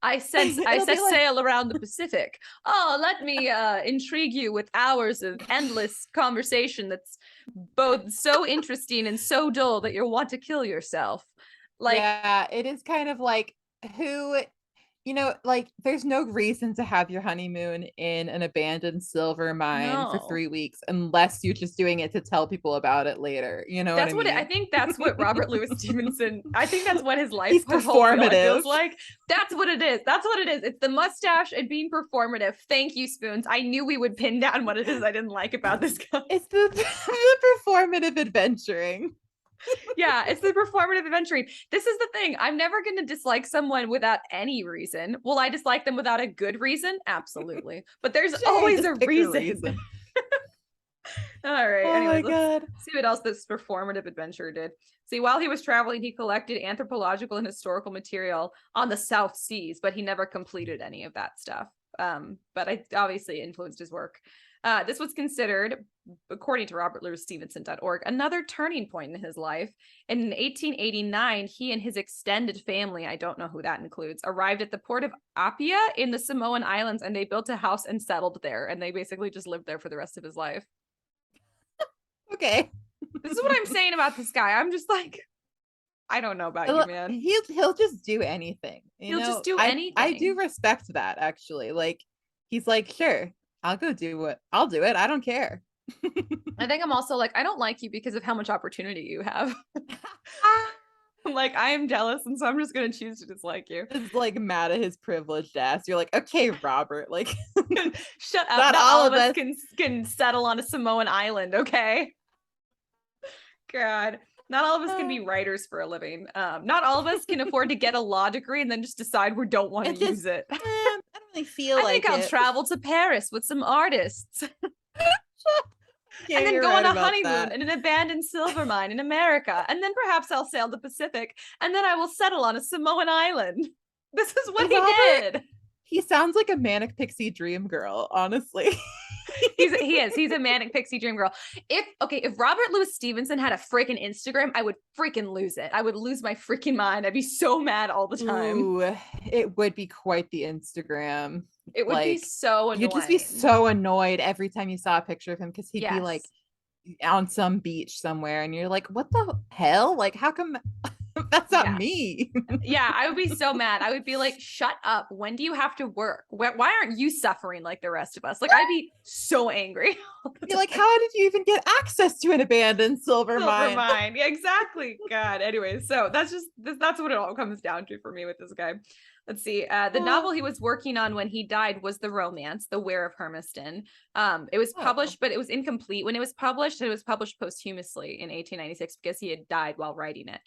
I set sail around the Pacific. Oh, let me intrigue you with hours of endless conversation that's both so interesting and so dull that you'll want to kill yourself. Like, yeah, it is kind of like who, like there's no reason to have your honeymoon in an abandoned silver mine for 3 weeks unless you're just doing it to tell people about it later. You know that's what I mean? I think that's what Robert Louis Stevenson, I think that's what his life He's performative. feels like. That's what it is. That's what it is. It's the mustache and being performative. Thank you, Spoons. I knew we would pin down what it is I didn't like about this guy. It's the performative adventuring. Yeah, it's the performative adventuring. This is the thing. I'm never going to dislike someone without any reason. Will I dislike them without a good reason? Absolutely. But there's always a reason. All right. Oh anyways, my God. Let's see what else this performative adventurer did. See, while he was traveling, he collected anthropological and historical material on the South Seas, but he never completed any of that stuff. But I obviously influenced his work. This was considered, according to robertlouisstevenson.org, another turning point in his life. And in 1889, he and his extended family, I don't know who that includes, arrived at the port of Apia in the Samoan Islands, and they built a house and settled there. And they basically just lived there for the rest of his life. Okay. This is what I'm saying about this guy. I'm just like, I don't know about you, man. He'll just do anything. He'll just do anything. I do respect that, actually. Like, he's like, sure, I'll do it. I don't care. I think I'm also like, I don't like you because of how much opportunity you have. Like, I am jealous, and so I'm just gonna choose to dislike you. It's like mad at his privileged ass. You're like, okay, Robert, like shut up. Not all of us can settle on a Samoan island, okay? God. Not all of us can be writers for a living. Not all of us can afford to get a law degree and then just decide we don't want to use it. I don't really feel I think I'll travel to Paris with some artists. And then go on a honeymoon in an abandoned silver mine in America. And then perhaps I'll sail the Pacific. And then I will settle on a Samoan island. This is what he did. He sounds like a manic pixie dream girl, honestly. He's a manic pixie dream girl. If Robert Louis Stevenson had a freaking Instagram, I would freaking lose it. I would lose my freaking mind. I'd be so mad all the time. Ooh, it would be quite the Instagram. It would be so annoying. You'd just be so annoyed every time you saw a picture of him because he'd be like on some beach somewhere and you're like, what the hell? Like, how come that's not me? Yeah, I would be so mad. I would be like, shut up. When do you have to work? Why aren't you suffering like the rest of us? Like, I'd be so angry. You're like, how did you even get access to an abandoned silver mine? Yeah, exactly. God. Anyway, so that's what it all comes down to for me with this guy. Let's see. The novel he was working on when he died was the romance, The Weir of Hermiston. It was published, but it was incomplete when it was published. It was published posthumously in 1896 because he had died while writing it.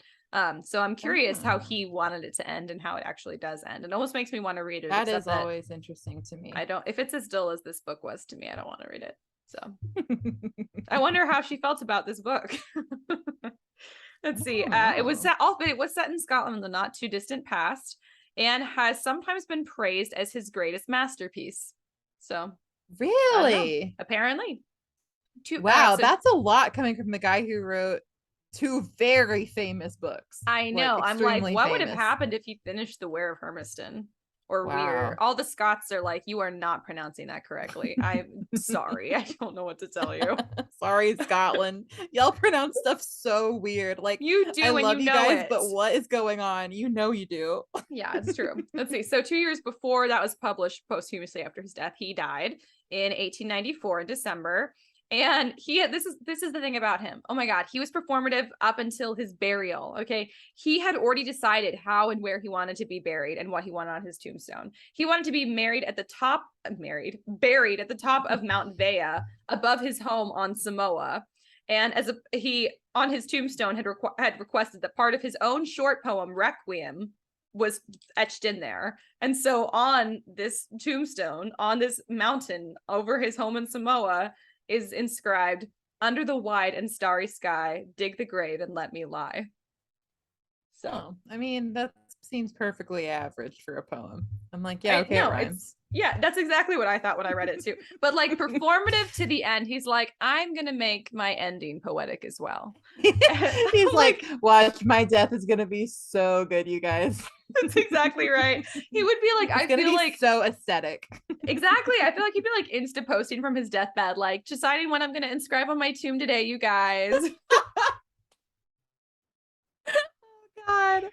So I'm curious how he wanted it to end and how it actually does end. It almost makes me want to read it. That is always interesting to me. If it's as dull as this book was to me, I don't want to read it. So I wonder how she felt about this book. Let's see. It was set in Scotland in the not too distant past and has sometimes been praised as his greatest masterpiece. So really, apparently. Wow, that's a lot coming from the guy who wrote 2 very famous books. I know. I'm like, what would have happened if he finished The Weir of Hermiston or Weir? All the Scots are like, you are not pronouncing that correctly. I'm sorry. I don't know what to tell you. Sorry, Scotland. Y'all pronounce stuff so weird. Like, you do. I love you guys, it. but what is going on? You know you do. Yeah, it's true. Let's see. So 2 years before that was published posthumously after his death, he died in 1894 in December. And this is the thing about him. Oh my God, he was performative up until his burial. Okay, he had already decided how and where he wanted to be buried and what he wanted on his tombstone. He wanted to be buried at the top of Mount Vea, above his home on Samoa. And he on his tombstone had requested that part of his own short poem Requiem was etched in there. And so on this tombstone, on this mountain over his home in Samoa, is inscribed, "Under the wide and starry sky, dig the grave and let me lie." So, I mean, that seems perfectly average for a poem. I'm like, yeah, okay, it rhymes. Yeah, that's exactly what I thought when I read it too. But like performative to the end, he's like, I'm gonna make my ending poetic as well. He's like, watch, my death is gonna be so good, you guys. That's exactly right. He would be like, I feel like so aesthetic. Exactly. I feel like he'd be like insta posting from his deathbed, like deciding when I'm gonna inscribe on my tomb today, you guys. Oh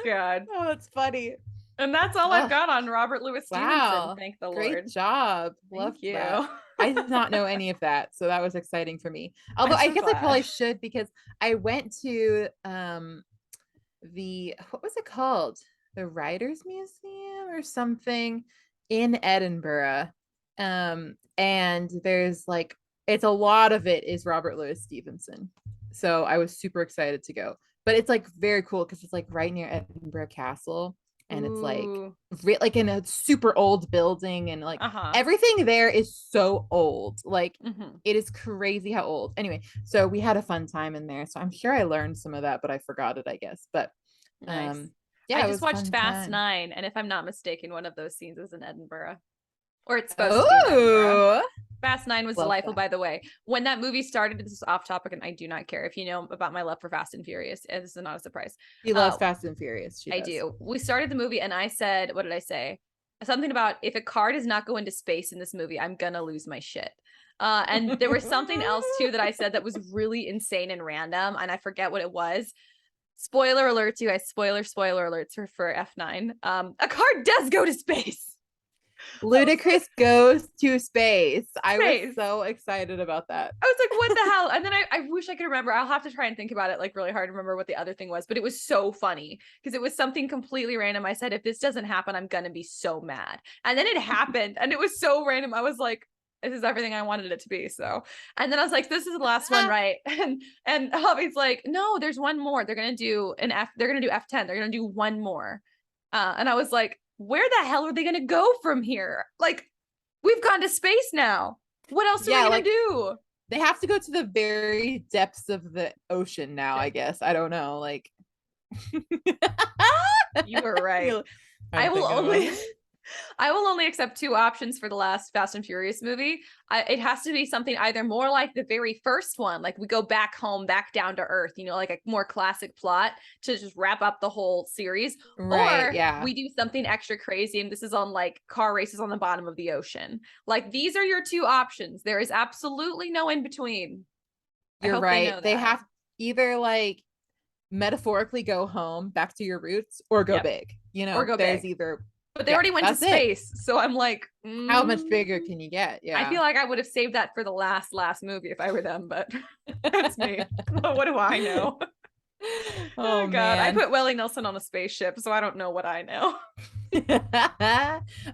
God. Oh, that's funny. And that's all I've got on Robert Louis Stephenson. Wow. Thank the Lord. Great job. Love you. I did not know any of that, so that was exciting for me. Although I guess I probably should, because I went to what was it called? The Writers Museum or something in Edinburgh. And there's like, it's a lot of it is Robert Louis Stephenson. So I was super excited to go. But it's like very cool because it's like right near Edinburgh Castle. And it's like in a super old building, and like everything there is so old. Like it is crazy how old. Anyway, so we had a fun time in there. So I'm sure I learned some of that, but I forgot it, I guess. But nice. Yeah, I just watched Fast 9, and if I'm not mistaken, one of those scenes is in Edinburgh. Or it's supposed to be in Edinburgh. Fast 9 was delightful, by the way. When that movie started, this is off topic, and I do not care if you know about my love for Fast and Furious. This is not a surprise. He loves Fast and Furious. I do. We started the movie, and I said, what did I say? Something about, if a car does not go into space in this movie, I'm gonna lose my shit. And there was something else too that I said that was really insane and random, and I forget what it was. Spoiler alert, you guys. Spoiler alerts for F9. A car does go to space. Ludacris goes to space. I was so excited about that. I was like, what the hell? And then I wish I could remember. I'll have to try and think about it like really hard to remember what the other thing was, but it was so funny because it was something completely random. I said, if this doesn't happen, I'm gonna be so mad. And then it happened, and it was so random. I was like, this is everything I wanted it to be. So, and then I was like, this is the last one, right? And Hobby's like, no, there's one more. They're gonna do F10. They're gonna do one more. And I was like, where the hell are they going to go from here? Like, we've gone to space now. What else are we going to do? They have to go to the very depths of the ocean now, I guess. I don't know. Like, you were right. I will only accept 2 options for the last Fast and Furious movie. It has to be something either more like the very first one, like we go back home, back down to earth, like a more classic plot to just wrap up the whole series. Right, or we do something extra crazy, and this is on like car races on the bottom of the ocean. Like, these are your 2 options. There is absolutely no in between. You're right. They have either like metaphorically go home, back to your roots, or go big. Or go there's big. Either. But they already went to space, so I'm like, how much bigger can you get? Yeah, I feel like I would have saved that for the last movie if I were them, but that's me. What do I know? Oh God, man. I put Willie Nelson on a spaceship, so I don't know what I know.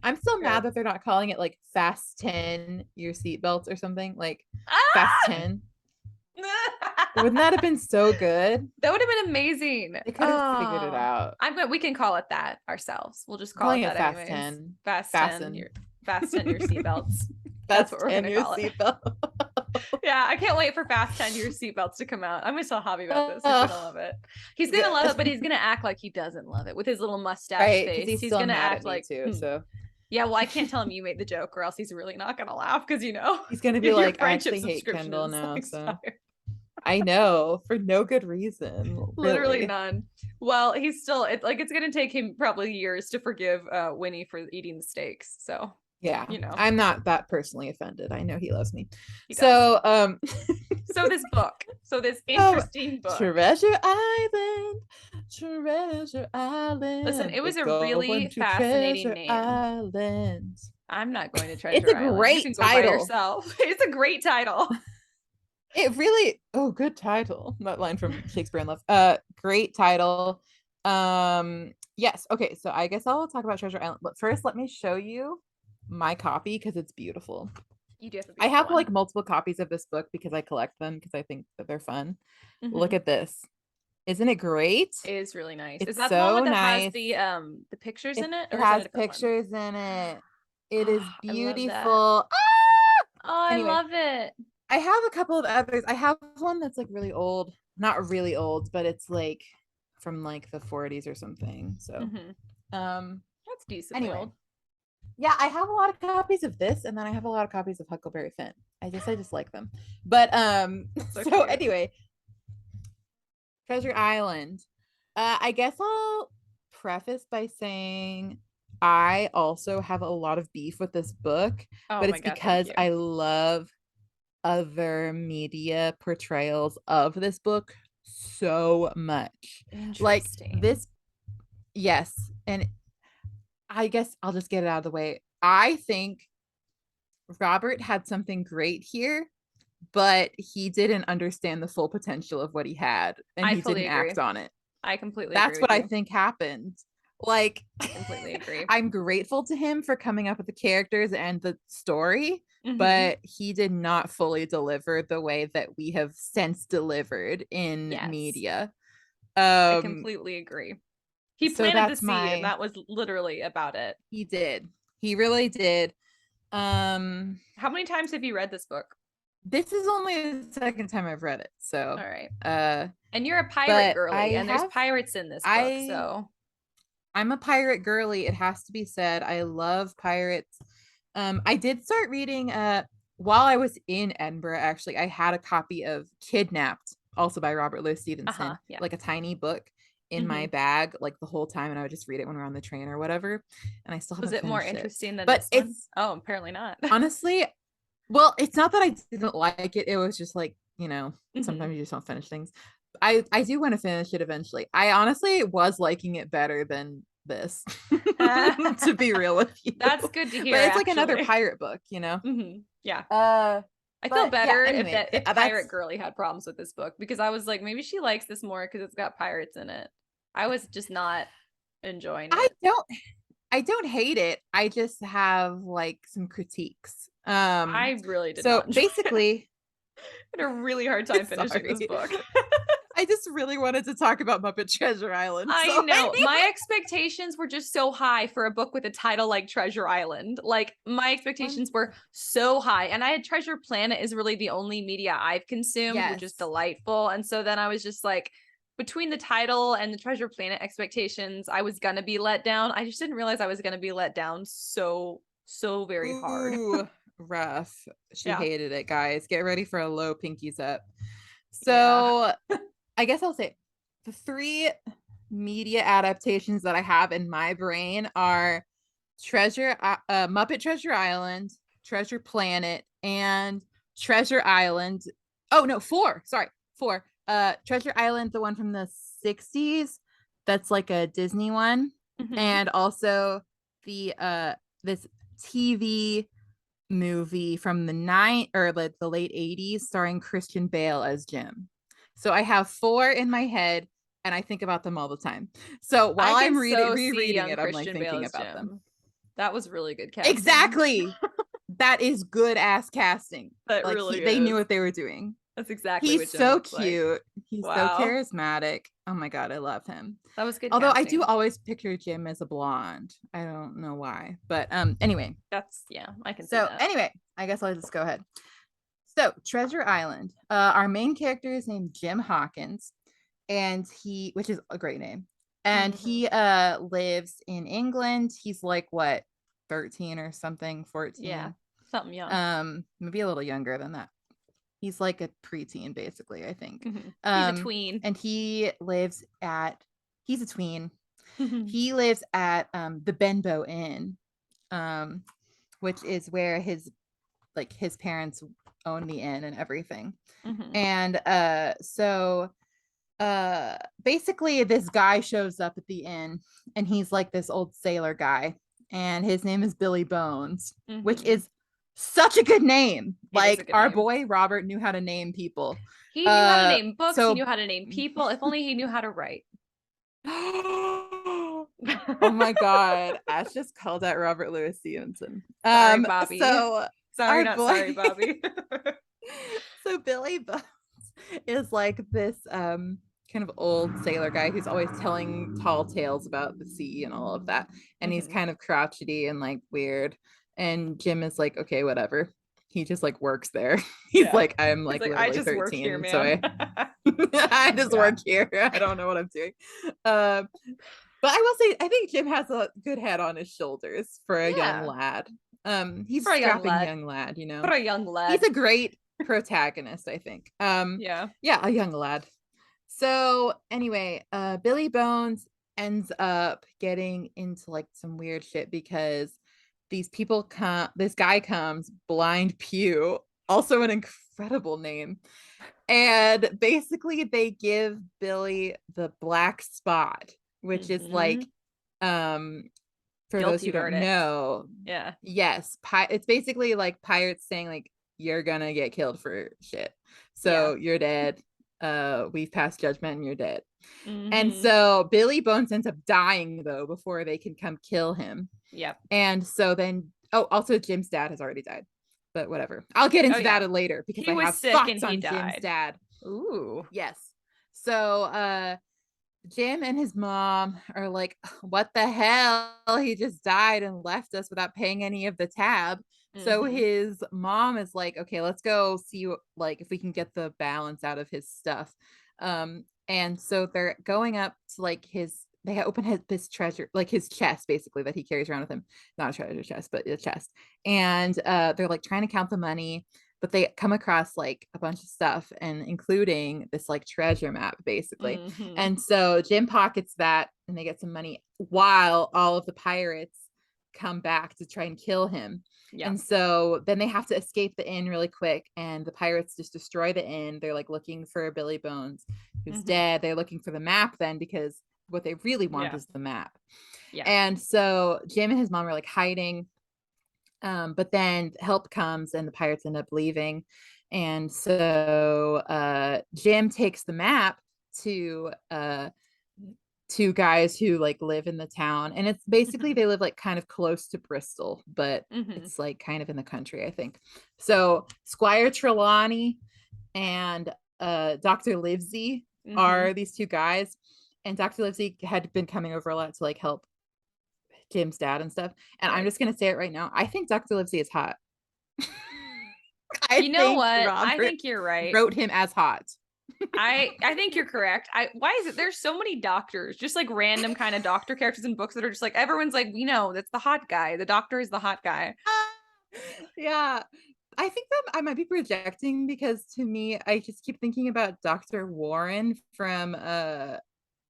I'm still mad that they're not calling it like Fast 10 your seatbelts or something, like Fast 10. Wouldn't that have been so good? That would have been amazing. They could have figured it out. We can call it that ourselves. We'll just call Calling it that Fast anyways. 10. Fasten your seatbelts. That's what we're gonna call it. Yeah, I can't wait for Fast 10 Your Seatbelts to come out. I'm gonna tell Javi about this. He's gonna love it. He's gonna love it, but he's gonna act like he doesn't love it with his little mustache face. He's gonna act like too. So yeah, well, I can't tell him you made the joke, or else he's really not gonna laugh because he's gonna be like, I actually hate Kendall now. So I know, for no good reason. Literally none. Well, he's still it's gonna take him probably years to forgive Winnie for eating the steaks. So yeah, I'm not that personally offended. I know he loves me. So this book. So this interesting book. Treasure Island. Listen, it was a really fascinating name. Island. I'm not going to Treasure Island. It's a great title. By yourself. It's a great title. It really good title. That line from Shakespeare in Love. Great title. Yes. Okay, so I guess I'll talk about Treasure Island. But first, let me show you my copy because it's beautiful. You do have I have like multiple copies of this book because I collect them because I think that they're fun. Look at this. Isn't it great? It is really nice. It's is that so the one that nice. has the pictures in it? Or it has pictures in it. It is beautiful. I love it. I have a couple of others. I have one that's like really old. Not really old, but it's like from like the 40s or something. So that's decent. Anyway. Old. Yeah, I have a lot of copies of this, and then I have a lot of copies of Huckleberry Finn. I just like them. But so anyway, Treasure Island. I guess I'll preface by saying I also have a lot of beef with this book, but it's because I love other media portrayals of this book so much. Like this, yes, and I guess I'll just get it out of the way. I think Robert had something great here, but he didn't understand the full potential of what he had, and he didn't act on it. I completely That's agree what with I think happened. Like, I completely agree. I'm grateful to him for coming up with the characters and the story, but he did not fully deliver the way that we have since delivered in media. I completely agree. He planted the seed, and that was literally about it. He did. He really did. How many times have you read this book? This is only the second time I've read it. So all right. And you're a pirate girly, and there's pirates in this book. So I'm a pirate girly. It has to be said. I love pirates. I did start reading while I was in Edinburgh. Actually, I had a copy of Kidnapped, also by Robert Louis Stephenson, like a tiny book in my bag like the whole time, and I would just read it when we were on the train or whatever. And I still haven't finished it. Was it more interesting than this one? Oh, apparently not. Honestly, well, it's not that I didn't like it. It was just like, sometimes you just don't finish things. I do want to finish it eventually. I honestly was liking it better than this, to be real with you. That's good to hear. But it's like another pirate book, Yeah. I feel better if Pirate Girly had problems with this book, because I was like, maybe she likes this more because it's got pirates in it. I was just not enjoying it. I don't hate it. I just have like some critiques. I really did. So basically, I had a really hard time finishing this book. I just really wanted to talk about Muppet Treasure Island. I know. My expectations were just so high for a book with a title like Treasure Island. Like, my expectations were so high. And I had Treasure Planet is really the only media I've consumed, which is delightful. And so then I was just like, between the title and the Treasure Planet expectations, I was going to be let down. I just didn't realize I was going to be let down so very hard. Rough. She hated it, guys. Get ready for a low pinkies up. So I guess I'll say the 3 media adaptations that I have in my brain are Muppet Treasure Island, Treasure Planet, and Treasure Island. Oh no, 4. Sorry, 4. Treasure Island, the one from the 60s, that's like a Disney one, and also the this TV movie from the late 80s starring Christian Bale as Jim. So I have 4 in my head, and I think about them all the time. So while I'm rereading it, I'm like thinking about them. That was really good casting. Exactly. That is good ass casting. That really is. They knew what they were doing. That's exactly He's what Jim so looks cute. like. He's so Wow. charismatic. Oh my God, I love him. That was good Although I do casting. always picture Jim as a blonde. I don't know why. But anyway. That's, yeah, I can see So that. anyway, I guess I'll just go ahead. So Treasure Island. Our main character is named Jim Hawkins, and which is a great name. And he lives in England. He's like what, 13 or something, 14. Yeah, something young. Maybe a little younger than that. He's like a preteen, basically, I think. He's a tween. And he's a tween. He lives at the Benbow Inn, which is where his parents own the inn and everything. And so basically this guy shows up at the inn, and he's like this old sailor guy, and his name is Billy Bones, which is such a good name. Like our boy Robert knew how to name people. He knew how to name books. He knew how to name people. If only he knew how to write. Oh my God, Ash just called out Robert Louis Stevenson. Sorry, Bobby. So sorry, not sorry, Bobby. So Billy Bones is like this kind of old sailor guy who's always telling tall tales about the sea and all of that, and he's kind of crotchety and like weird, and Jim is like, okay, whatever, he just like works there. He's like, I'm like, I just 13, work here, man. So I just work here. I don't know what I'm doing. But I will say, I think Jim has a good head on his shoulders for a young lad. He's a strapping young lad, you know. For a young lad. He's a great protagonist, I think. Yeah, a young lad. So anyway, Billy Bones ends up getting into like some weird shit because this guy comes, Blind Pew, also an incredible name. And basically they give Billy the black spot, which is like, for guilty those who verdict. Don't know. Yeah. Yes. It's basically like pirates saying like, you're gonna get killed for shit. So you're dead. We've passed judgment and you're dead. And so Billy Bones ends up dying though before they can come kill him. Yep. And so then, also Jim's dad has already died, but whatever. I'll get into that later because I have thoughts on Jim's dad. Ooh. Yes. So Jim and his mom are like, what the hell? He just died and left us without paying any of the tab. So his mom is like, okay, let's go see like if we can get the balance out of his stuff. And so they're going up to like they open his treasure, like his chest basically that he carries around with him. Not a treasure chest, but a chest. And they're like trying to count the money, but they come across like a bunch of stuff, and including this like treasure map basically. And so Jim pockets that and they get some money while all of the pirates come back to try and kill him. And so then they have to escape the inn really quick, and the pirates just destroy the inn. They're like looking for Billy Bones, who's dead. They're looking for the map then, because what they really want is the map. And so Jim and his mom are like hiding, but then help comes and the pirates end up leaving. And so Jim takes the map to two guys who like live in the town, and it's basically they live like kind of close to Bristol, but it's like kind of in the country, I think. So Squire Trelawney and Dr. Livesey are these two guys, and Dr. Livesey had been coming over a lot to like help Jim's dad and stuff. And I'm just gonna say it right now, I think Dr. Livesey is hot. You know what? Robert I think you're right. Wrote him as hot. I think you're correct. Why is it there's so many doctors, just like random kind of doctor characters in books that are just like everyone's like, we know that's the hot guy. The doctor is the hot guy. Yeah. I think that I might be projecting, because to me, I just keep thinking about Dr. Warren from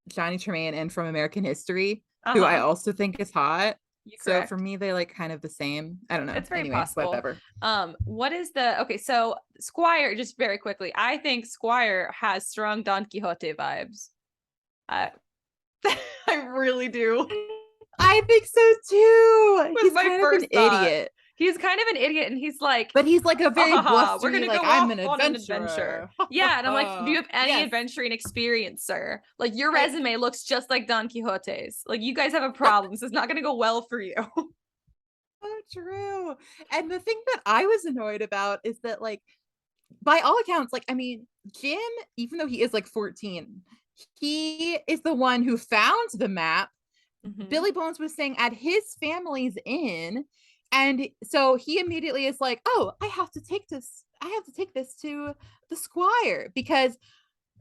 Johnny Tremaine and from American History, who I also think is hot. So for me, they like kind of the same. I don't know. It's very possible. Whatever. What is so Squire, just very quickly, I think Squire has strong Don Quixote vibes. I really do. I think so too. He's my kind first of an idiot. He's kind of an idiot, and he's like, but he's like a very blustery, we're gonna like, go I'm off an on an adventure. Yeah, and I'm like, do you have any adventuring experience, sir? Like, your resume looks just like Don Quixote's. Like, you guys have a problem. This is not gonna go well for you. So true. And the thing that I was annoyed about is that like by all accounts, like, I mean, Jim, even though he is like 14, he is the one who found the map. Billy Bones was staying at his family's inn. And so he immediately is like, oh, I have to take this to the squire, because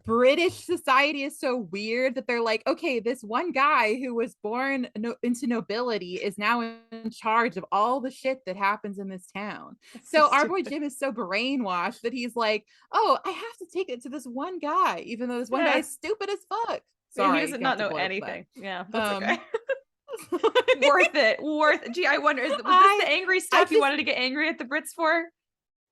British society is so weird that they're like, okay, this one guy who was born into nobility is now in charge of all the shit that happens in this town. So our boy Jim is so brainwashed that he's like, oh, I have to take it to this one guy, even though this one guy is stupid as fuck. Sorry, he does not know anything. Yeah, that's okay. Worth it. Gee, I wonder, was this the angry stuff you wanted to get angry at the Brits for?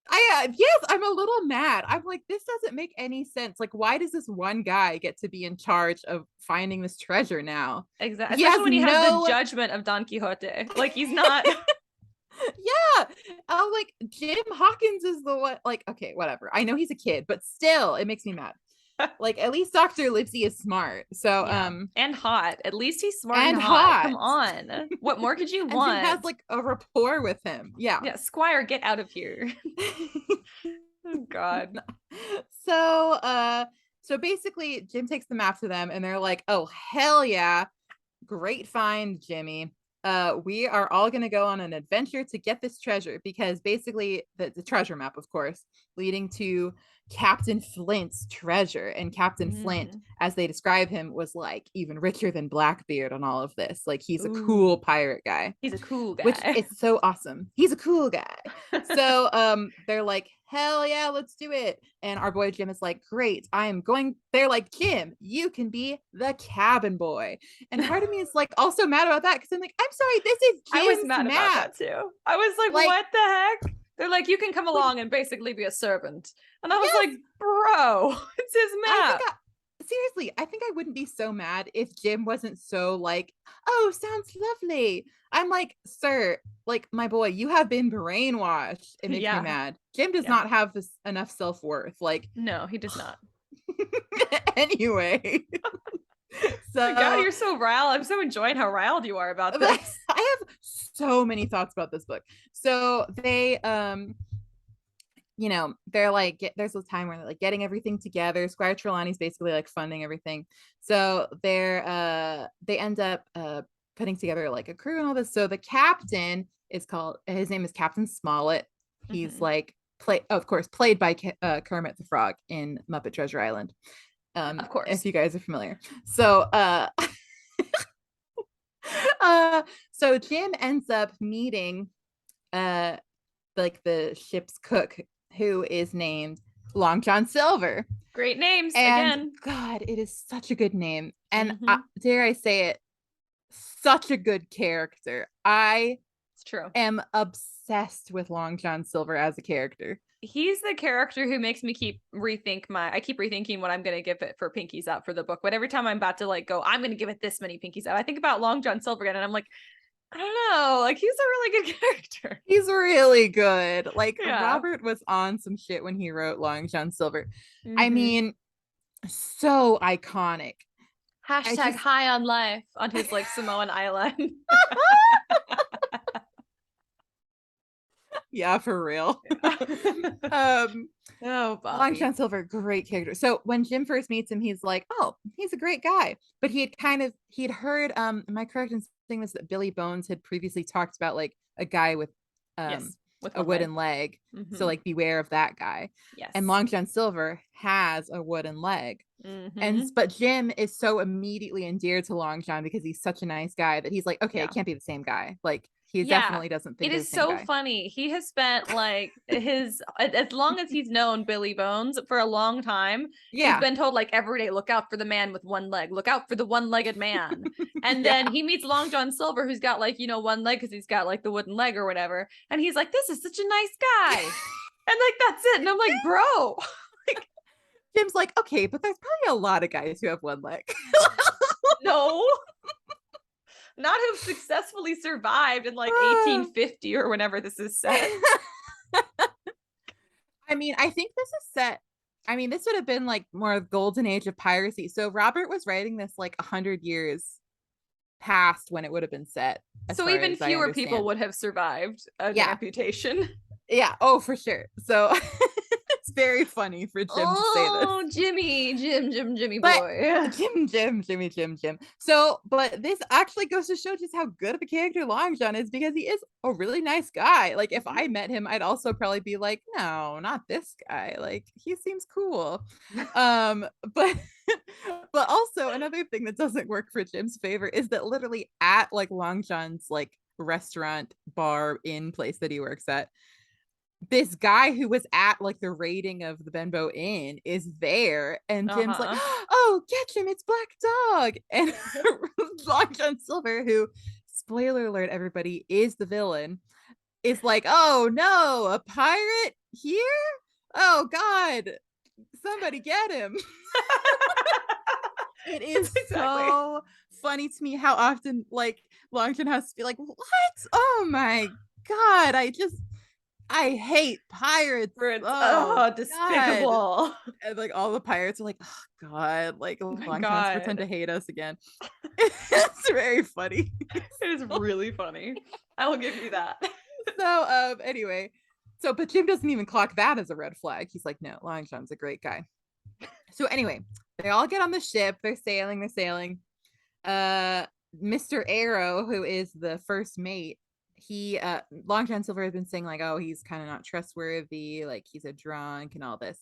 Yes, I'm a little mad. I'm like, this doesn't make any sense. Like, why does this one guy get to be in charge of finding this treasure now? Exactly. Especially when he has the judgment of Don Quixote. Like, he's not. Yeah. I'm like, Jim Hawkins is the one. Like, okay, whatever. I know he's a kid, but still, it makes me mad. Like, at least Dr. Livesey is smart. So and hot. At least he's smart and hot. Come on. What more could you want? And he has like a rapport with him. Yeah, Squire, get out of here. Oh God. So basically Jim takes the map to them and they're like, oh hell yeah, great find, Jimmy. We are all gonna go on an adventure to get this treasure, because basically the treasure map, of course, leading to Captain Flint's treasure. And Captain Flint, as they describe him, was like even richer than Blackbeard on all of this. Like, he's a cool pirate guy. He's a cool guy. Which is so awesome. He's a cool guy. So they're like, hell yeah, let's do it. And our boy Jim is like, great, I am going. They're like, Jim, you can be the cabin boy. And part of me is like also mad about that, because I'm like, I'm sorry, this is Jim's I was mad map. about that too. I was like, what the heck? They're like, you can come along and basically be a servant. And I was like, bro, it's his map. Seriously, I think I wouldn't be so mad if Jim wasn't so like, oh, sounds lovely. I'm like, sir, like, my boy, you have been brainwashed. It makes me mad. Jim does not have enough self-worth. Like, no, he does not. Anyway. So, God, you're so riled. I'm so enjoying how riled you are about this. I have so many thoughts about this book. So they you know, they're like, there's a time where they're like getting everything together. Squire Trelawney's basically like funding everything. So they end up putting together like a crew and all this. So the captain is his name is Captain Smollett. He's like of course played by Kermit the Frog in Muppet Treasure Island. Of course, if you guys are familiar. So so Jim ends up meeting like the ship's cook, who is named Long John Silver. Great names again. God, it is such a good name. And dare I say it, such a good character. It's true. Am obsessed with Long John Silver as a character. He's the character who makes me keep rethinking what I'm going to give it for pinkies up for the book. But every time I'm about to like go, I'm going to give it this many pinkies up, I think about Long John Silver again, and I'm like, I don't know, like, he's a really good character. He's really good. Like, Robert was on some shit when he wrote Long John Silver. I mean, so iconic. Hashtag high on life on his like Samoan island. Yeah, for real. Long John Silver, great character. So when Jim first meets him, he's like, oh, he's a great guy. But he'd heard, am I correct in saying this, that Billy Bones had previously talked about like a guy with a wooden leg. So like, beware of that guy. Yes. And Long John Silver has a wooden leg. But Jim is so immediately endeared to Long John because he's such a nice guy that he's like, okay, it can't be the same guy. Like, he definitely doesn't think it is so funny. He has spent like as long as he's known Billy Bones for a long time. He's been told like every day, look out for the man with one leg, look out for the one-legged man. And then he meets Long John Silver, who's got like, you know, one leg because he's got like the wooden leg or whatever. And he's like, this is such a nice guy. And like, that's it. And I'm like, bro. Like, Jim's like, okay, but there's probably a lot of guys who have one leg. No. Not who've successfully survived in like 1850 or whenever this is set. I mean, I think this is set. I mean, this would have been like more golden age of piracy. So Robert was writing this like 100 years past when it would have been set. So even fewer people would have survived an amputation. Yeah. Oh, for sure. So it's very funny for Jim to say this. Oh, Jimmy boy. Jim. So, but this actually goes to show just how good of a character Long John is, because he is a really nice guy. Like, if I met him, I'd also probably be like, no, not this guy. Like, he seems cool. But but also another thing that doesn't work for Jim's favor is that literally at like Long John's like restaurant, bar, inn place that he works at, this guy who was at like the rating of the Benbow Inn is there, and Jim's like, oh, catch him, it's Black Dog. And Long John Silver, who, spoiler alert, everybody, is the villain, is like, oh no, a pirate here? Oh God, somebody get him. It is so funny to me how often like Long John has to be like, what? Oh my God, I hate pirates. Oh, despicable. God. And like all the pirates are like, oh God, like Long John's pretend to hate us again. It's very funny. It is really funny. I will give you that. So anyway, but Jim doesn't even clock that as a red flag. He's like, no, Long John's a great guy. So anyway, they all get on the ship, they're sailing. Mr. Arrow, who is the first mate, he Long John Silver has been saying like, oh, he's kind of not trustworthy, like he's a drunk and all this.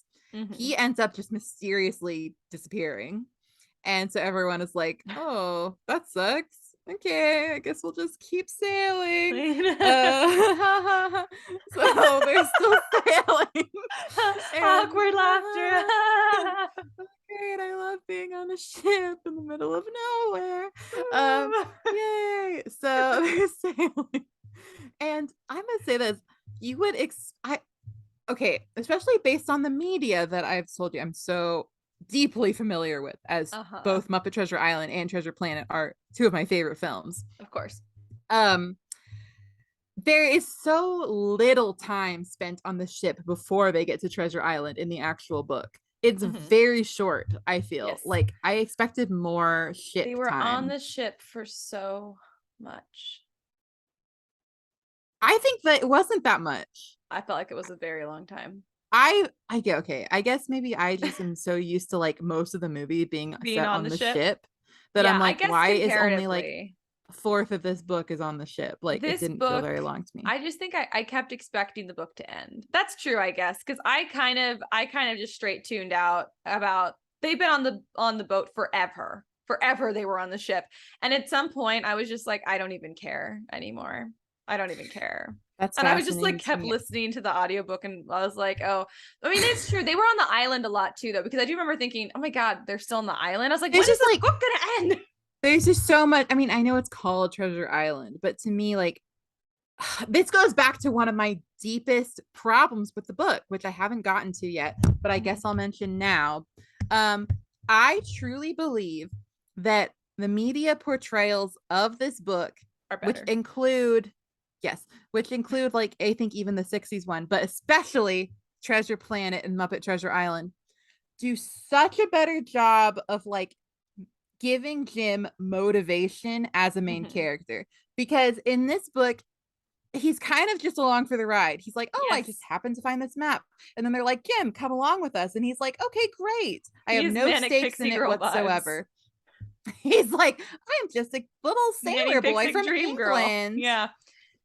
He ends up just mysteriously disappearing, and so everyone is like, oh, that sucks. Okay, I guess we'll just keep sailing. So they're still sailing. Awkward laughter. Great, I love being on a ship in the middle of nowhere. Yay. So they're sailing. And I'm gonna say this, you would okay, especially based on the media that I've told you I'm so deeply familiar with, as both Muppet Treasure Island and Treasure Planet are two of my favorite films. Of course. There is so little time spent on the ship before they get to Treasure Island in the actual book. It's very short, I feel. Yes. Like, I expected more ship They were time. on the ship for so much. I think that it wasn't that much. I felt like it was a very long time. I get okay. I guess maybe I just am so used to like most of the movie being set on the ship that I'm like, why is only like a fourth of this book is on the ship? Like, it didn't feel very long to me. I just think I kept expecting the book to end. That's true, I guess, because I kind of just straight tuned out about they've been on the boat forever. Forever they were on the ship, and at some point I was just like, I don't even care anymore. I don't even care. And I was just like kept listening to the audiobook, and I was like, oh, I mean, it's true. They were on the island a lot too, though, because I do remember thinking, oh my God, they're still on the island. I was like, when is this book gonna end? There's just so much. I mean, I know it's called Treasure Island, but to me, like, this goes back to one of my deepest problems with the book, which I haven't gotten to yet, but I guess I'll mention now. I truly believe that the media portrayals of this book, which include like, I think even the 60s one, but especially Treasure Planet and Muppet Treasure Island, do such a better job of like giving Jim motivation as a main character. Because in this book, he's kind of just along for the ride. He's like, oh, I just happened to find this map. And then they're like, Jim, come along with us. And he's like, okay, great. I have no stakes in it whatsoever. He's like, I'm just a little sailor boy from England. Yeah.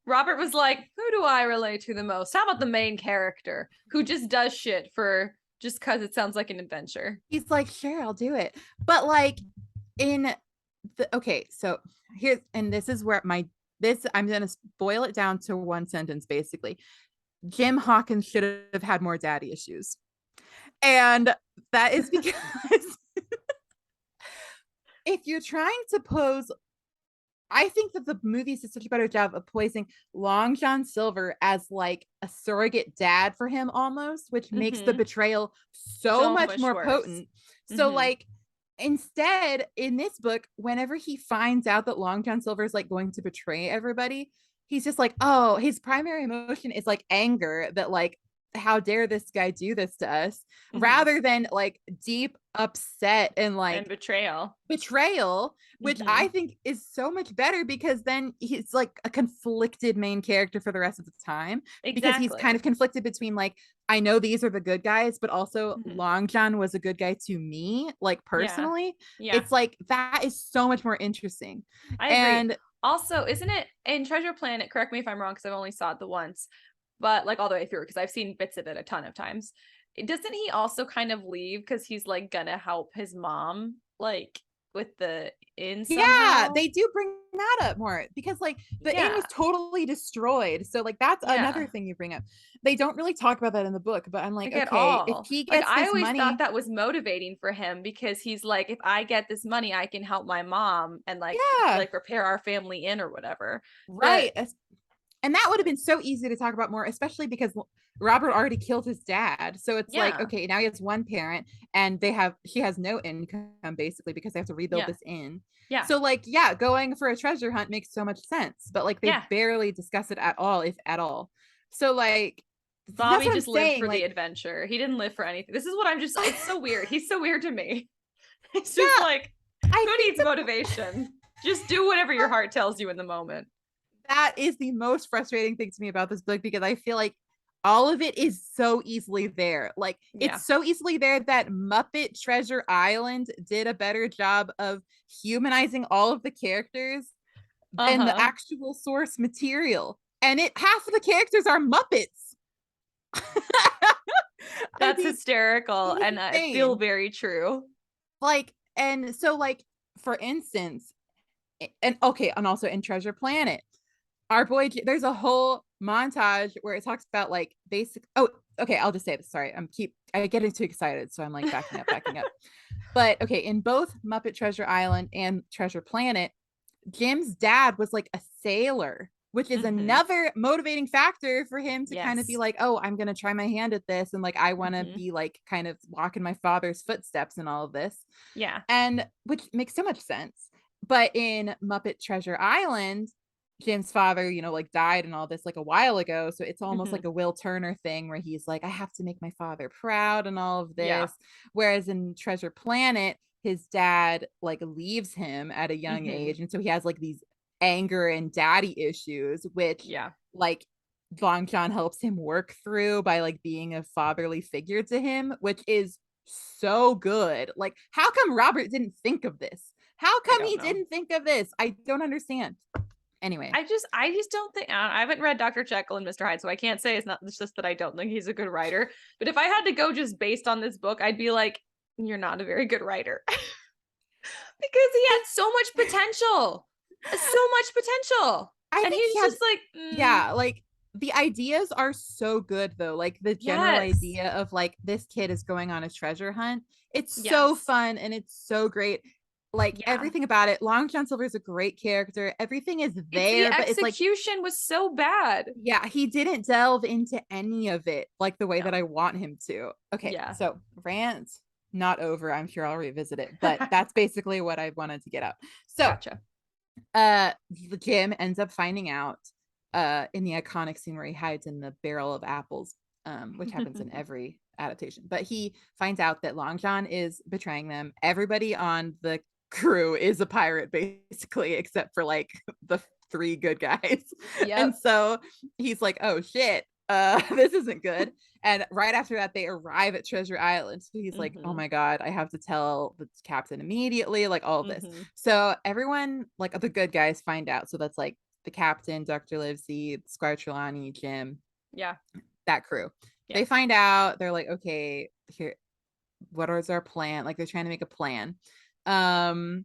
Robert was like, who do I relate to the most? How about the main character who just does shit for just because it sounds like an adventure? He's like, sure, I'll do it. But like so here's, and this is where I'm going to boil it down to one sentence, basically. Jim Hawkins should have had more daddy issues. And that is because if you're trying to pose, I think that the movies did such a better job of placing Long John Silver as like a surrogate dad for him almost, which makes the betrayal so much more potent. So like, instead, in this book, whenever he finds out that Long John Silver is like going to betray everybody, he's just like, oh, his primary emotion is like anger that like how dare this guy do this to us, Mm-hmm. rather than like deep upset and like betrayal, which I think is so much better, because then he's like a conflicted main character for the rest of the time, because he's kind of conflicted between like, I know these are the good guys, but also Long John was a good guy to me, like personally. It's like, that is so much more interesting. I agree. And also, isn't it in Treasure Planet, correct me if I'm wrong because I've only saw it the once, but like all the way through, because I've seen bits of it a ton of times, doesn't he also kind of leave because he's like gonna help his mom like with the inn somehow? They do bring that up more, because like the inn was totally destroyed, so like that's another thing you bring up. They don't really talk about that in the book, but I'm like, okay, if he gets like, I this always money, thought that was motivating for him, because he's like, if I get this money I can help my mom and like prepare our family inn or whatever, right? And that would have been so easy to talk about more, especially because Robert already killed his dad. So it's like, okay, now he has one parent, and he has no income basically, because they have to rebuild this inn. So like, going for a treasure hunt makes so much sense, but like they barely discuss it at all, if at all. So like, Bobby just lived for the adventure. He didn't live for anything. This is what I'm just, it's so weird. He's so weird to me. It's just like, who needs motivation? Just do whatever your heart tells you in the moment. That is the most frustrating thing to me about this book, because I feel like all of it is so easily there. Like, it's so easily there that Muppet Treasure Island did a better job of humanizing all of the characters than the actual source material. And half of the characters are Muppets. That's hysterical. And I feel very true. Like, and so like, for instance, and also in Treasure Planet, our boy, there's a whole montage where it talks about like basic. Oh, okay. I'll just say this. Sorry, I get too excited, so I'm like backing up. But okay, in both Muppet Treasure Island and Treasure Planet, Jim's dad was like a sailor, which is another motivating factor for him to kind of be like, oh, I'm gonna try my hand at this, and like I want to be like kind of walking my father's footsteps and all of this. And which makes so much sense. But in Muppet Treasure Island, Jim's father, like died and all this like a while ago. So it's almost like a Will Turner thing where he's like, I have to make my father proud and all of this. Whereas in Treasure Planet, his dad like leaves him at a young age. And so he has like these anger and daddy issues, which like Long John helps him work through by like being a fatherly figure to him, which is so good. Like, how come Robert didn't think of this? How come he didn't think of this? I don't understand. Anyway, I just don't think, I haven't read Dr. Jekyll and Mr. Hyde, so I can't say it's just that I don't think he's a good writer. But if I had to go just based on this book, I'd be like, you're not a very good writer. Because he had so much potential. And he's just like, like the ideas are so good though. Like the general idea of like this kid is going on a treasure hunt. It's so fun and it's so great. Like everything about it. Long John Silver is a great character. Everything is there, but the execution was so bad. Yeah, he didn't delve into any of it like the way that I want him to. Okay, so rant not over. I'm sure I'll revisit it, but that's basically what I wanted to get out. So, Jim ends up finding out in the iconic scene where he hides in the barrel of apples, which happens in every adaptation. But he finds out that Long John is betraying them. Everybody on the crew is a pirate basically, except for like the 3 good guys. And so he's like, oh shit, this isn't good. And right after that they arrive at Treasure Island, so he's like, oh my god, I have to tell the captain immediately, like all of this. So everyone, like the good guys, find out. So that's like the captain, Dr. Livesey, Squire Trelawney, Jim, that crew. They find out. They're like, okay, here, what is our plan? Like they're trying to make a plan. And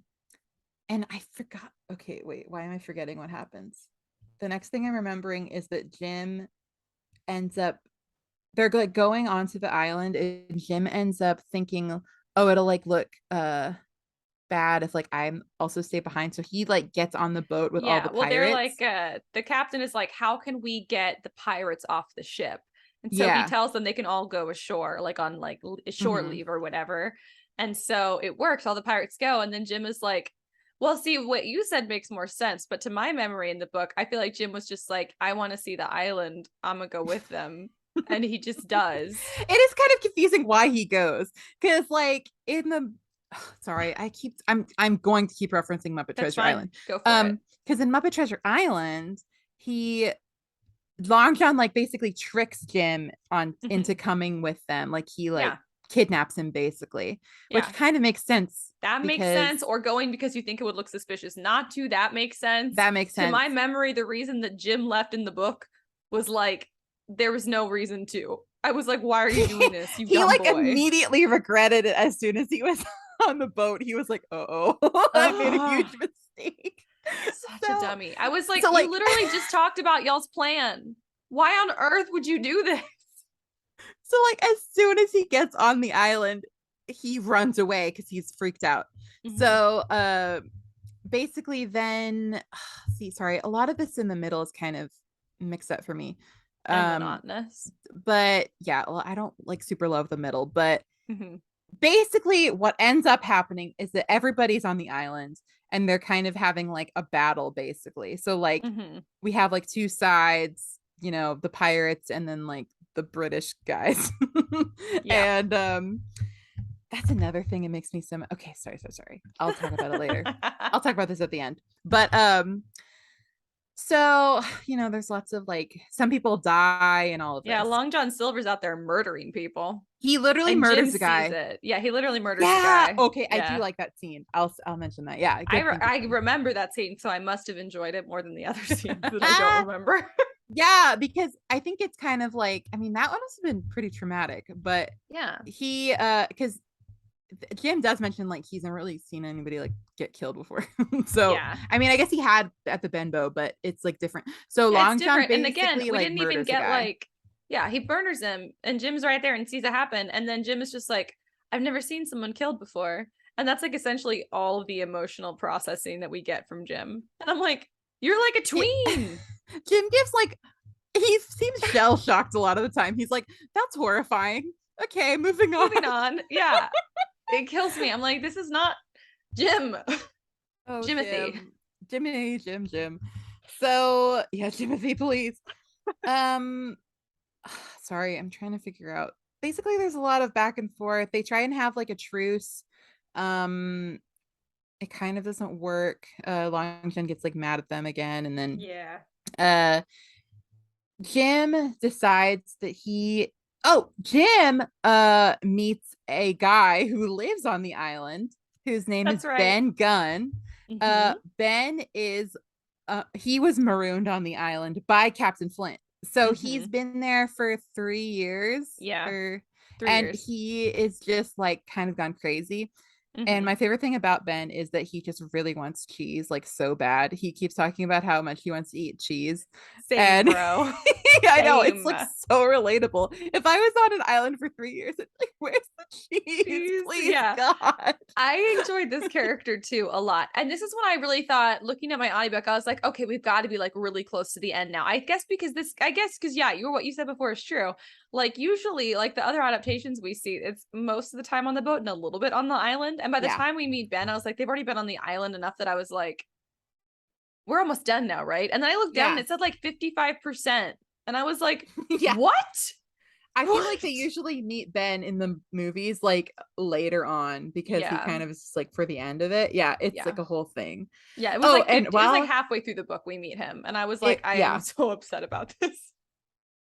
I forgot. Okay, wait, why am I forgetting what happens? The next thing I'm remembering is that Jim ends up, they're like going onto the island, and Jim ends up thinking, oh, it'll like look bad if like I'm also stay behind. So he like gets on the boat with all the pirates. They're like, the captain is like, how can we get the pirates off the ship? And so he tells them they can all go ashore, like on like shore leave or whatever. And so it works. All the pirates go. And then Jim is like, well, see, what you said makes more sense. But to my memory in the book, I feel like Jim was just like, I want to see the island. I'm going to go with them. And he just does. It is kind of confusing why he goes, because like in the sorry, I'm going to keep referencing Muppet That's Treasure fine. Island. Go for it. Because in Muppet Treasure Island, he Long John like basically tricks Jim on into coming with them. Like he like Yeah. kidnaps him basically, Yeah. which kind of makes sense. That makes sense. Or going because you think it would look suspicious not to. That makes sense. That makes sense. To my memory, the reason that Jim left in the book was like, there was no reason to. I was like, why are you doing this? You he dumb like boy. immediately regretted it as soon as he was on the boat. He was like, oh, I made a huge mistake. Such a dummy. I was like, so, you literally just talked about y'all's plan. Why on earth would you do this? So like as soon as he gets on the island, he runs away because he's freaked out. So basically then sorry, a lot of this in the middle is kind of mixed up for me. And monotonous. But yeah, well, I don't like super love the middle, but basically what ends up happening is that everybody's on the island and they're kind of having like a battle basically. So like we have like two sides, you know, the pirates and then like the British guys. And that's another thing that makes me so okay, sorry. I'll talk about it later. I'll talk about this at the end. But so you know, there's lots of like some people die and all of this. Yeah, Long John Silver's out there murdering people. He literally murders a guy. It. Yeah, he literally murders a guy. Okay, yeah. I do like that scene. I'll mention that. Yeah, I remember that scene, so I must have enjoyed it more than the other scenes that I don't remember. Yeah, because I think it's kind of like, I mean, that one must have been pretty traumatic, but yeah, he because Jim does mention like he's never really seen anybody like get killed before. So yeah. I mean, I guess he had at the Benbow, but it's like different. So Long John basically, and again, we like, didn't even get like, yeah, he murders him, and Jim's right there and sees it happen, and then Jim is just like, I've never seen someone killed before, and that's like essentially all of the emotional processing that we get from Jim, and I'm like, you're like a tween. Jim gives like, he seems shell shocked a lot of the time. He's like, that's horrifying. Okay, moving on. Yeah. It kills me. I'm like, this is not Jim. Oh, Jimothy. Jim. So yeah, Jimothy, please. Sorry, I'm trying to figure out. Basically, there's a lot of back and forth. They try and have like a truce. It kind of doesn't work. Long John gets like mad at them again, and then Jim decides that Jim meets a guy who lives on the island whose name is Ben Gunn. Ben is he was marooned on the island by Captain Flint. So he's been there for 3 years. Yeah. 3 years. He is just like kind of gone crazy. And my favorite thing about Ben is that he just really wants cheese, like so bad. He keeps talking about how much he wants to eat cheese. Same, bro. I know, it's like so relatable. If I was on an island for 3 years, it's like, where's the cheese? Please, God. I enjoyed this character too a lot. And this is when I really thought, looking at my audiobook, I was like, okay, we've got to be like really close to the end now. I guess because what you said before is true. Like usually like the other adaptations we see, it's most of the time on the boat and a little bit on the island. And by the time we meet Ben, I was like, they've already been on the island enough that I was like, we're almost done now, right? And then I looked down and it said like 55%. And I was like, what? I feel like they usually meet Ben in the movies like later on because he kind of is like for the end of it. Yeah, it's like a whole thing. Yeah, it was it was like halfway through the book we meet him. And I was like, I am so upset about this.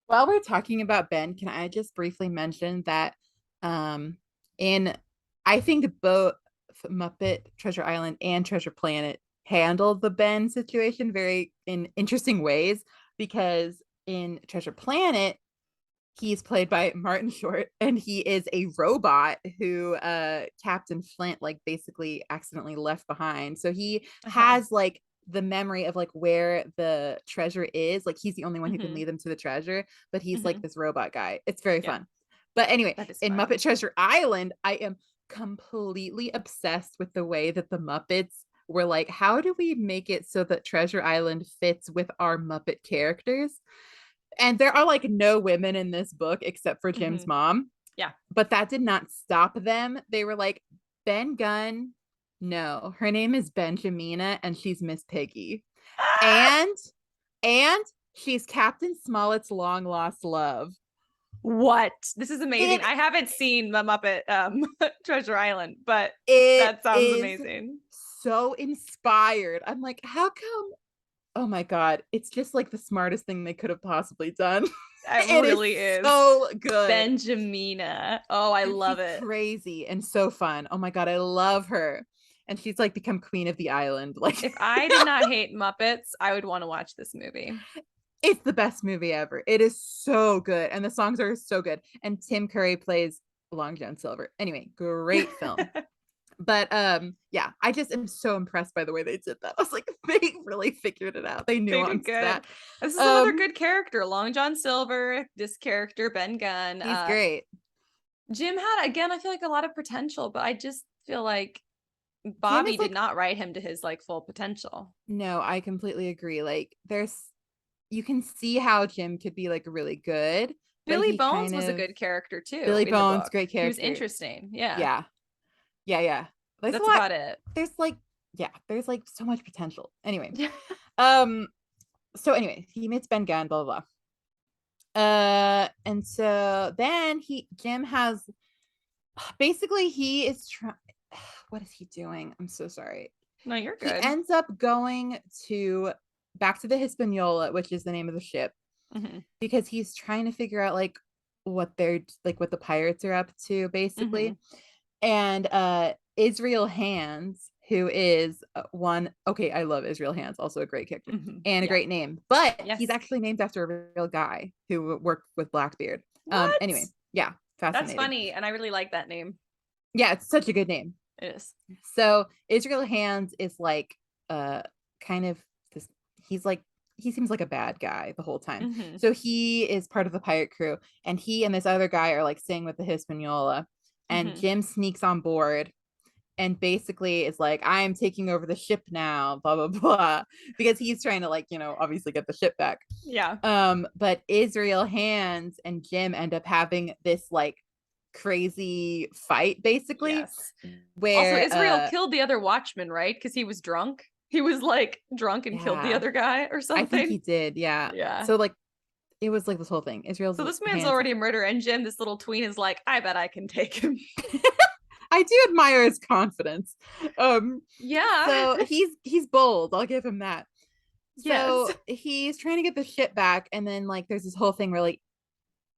While we're talking about Ben, can I just briefly mention that I think both Muppet Treasure Island and Treasure Planet handled the Ben situation very in interesting ways, because in Treasure Planet he's played by Martin Short, and he is a robot who Captain Flint like basically accidentally left behind. So he has like the memory of like where the treasure is. Like he's the only one who can lead them to the treasure, but he's like this robot guy. It's very fun. But anyway, in Muppet Treasure Island, I am completely obsessed with the way that the Muppets were like, how do we make it so that Treasure Island fits with our Muppet characters? And there are like no women in this book except for Jim's mom. Yeah. But that did not stop them. They were like, Ben Gunn, no, her name is Benjamina and she's Miss Piggy. And she's Captain Smollett's long lost love. What? This is amazing. I haven't seen the Muppet Treasure Island, but it that sounds is amazing. so inspired. I'm like, how come? Oh my God. It's just like the smartest thing they could have possibly done. It really is so good. Benjamina. Oh, I love it. Crazy and so fun. Oh my God, I love her. And she's like become queen of the island. Like, if I did not hate Muppets, I would want to watch this movie. It's the best movie ever. It is so good. And the songs are so good. And Tim Curry plays Long John Silver. Anyway, great film. But yeah, I just am so impressed by the way they did that. I was like, they really figured it out. They nuanced that. This is another good character. Long John Silver, this character, Ben Gunn. He's great. Jim had, again, I feel like a lot of potential, but I just feel like Bobby did not write him to his like full potential. No, I completely agree. Like you can see how Jim could be like really good. Billy Bones was a good character too. Billy Bones, great character. He was interesting. Yeah. That's about it. There's like so much potential. Anyway. So anyway, he meets Ben Gunn, blah blah blah. And so then Jim has basically he is trying. What is he doing? I'm so sorry. No, you're good. He ends up going back to the Hispaniola, which is the name of the ship, because he's trying to figure out like what the pirates are up to, basically. And Israel Hands, who is I love Israel Hands, also a great character and a great name, but he's actually named after a real guy who worked with Blackbeard. Anyway, yeah, fascinating. That's funny, and I really like that name. Yeah, it's such a good name. It is. So Israel Hands is like kind of this, he seems like a bad guy the whole time. So he is part of the pirate crew, and he and this other guy are like staying with the Hispaniola, and Jim sneaks on board and basically is like, I'm taking over the ship now, blah blah blah, because he's trying to like, obviously get the ship back. But Israel Hands and Jim end up having this like crazy fight, basically. Where also Israel killed the other watchman, right? Because he was drunk. He was like drunk and killed the other guy or something. I think he did. Yeah. So like it was like this whole thing. So this man's already a murderer, and Jim, this little tween, is like, I bet I can take him. I do admire his confidence. Yeah. So he's bold. I'll give him that. So he's trying to get the ship back, and then like there's this whole thing where like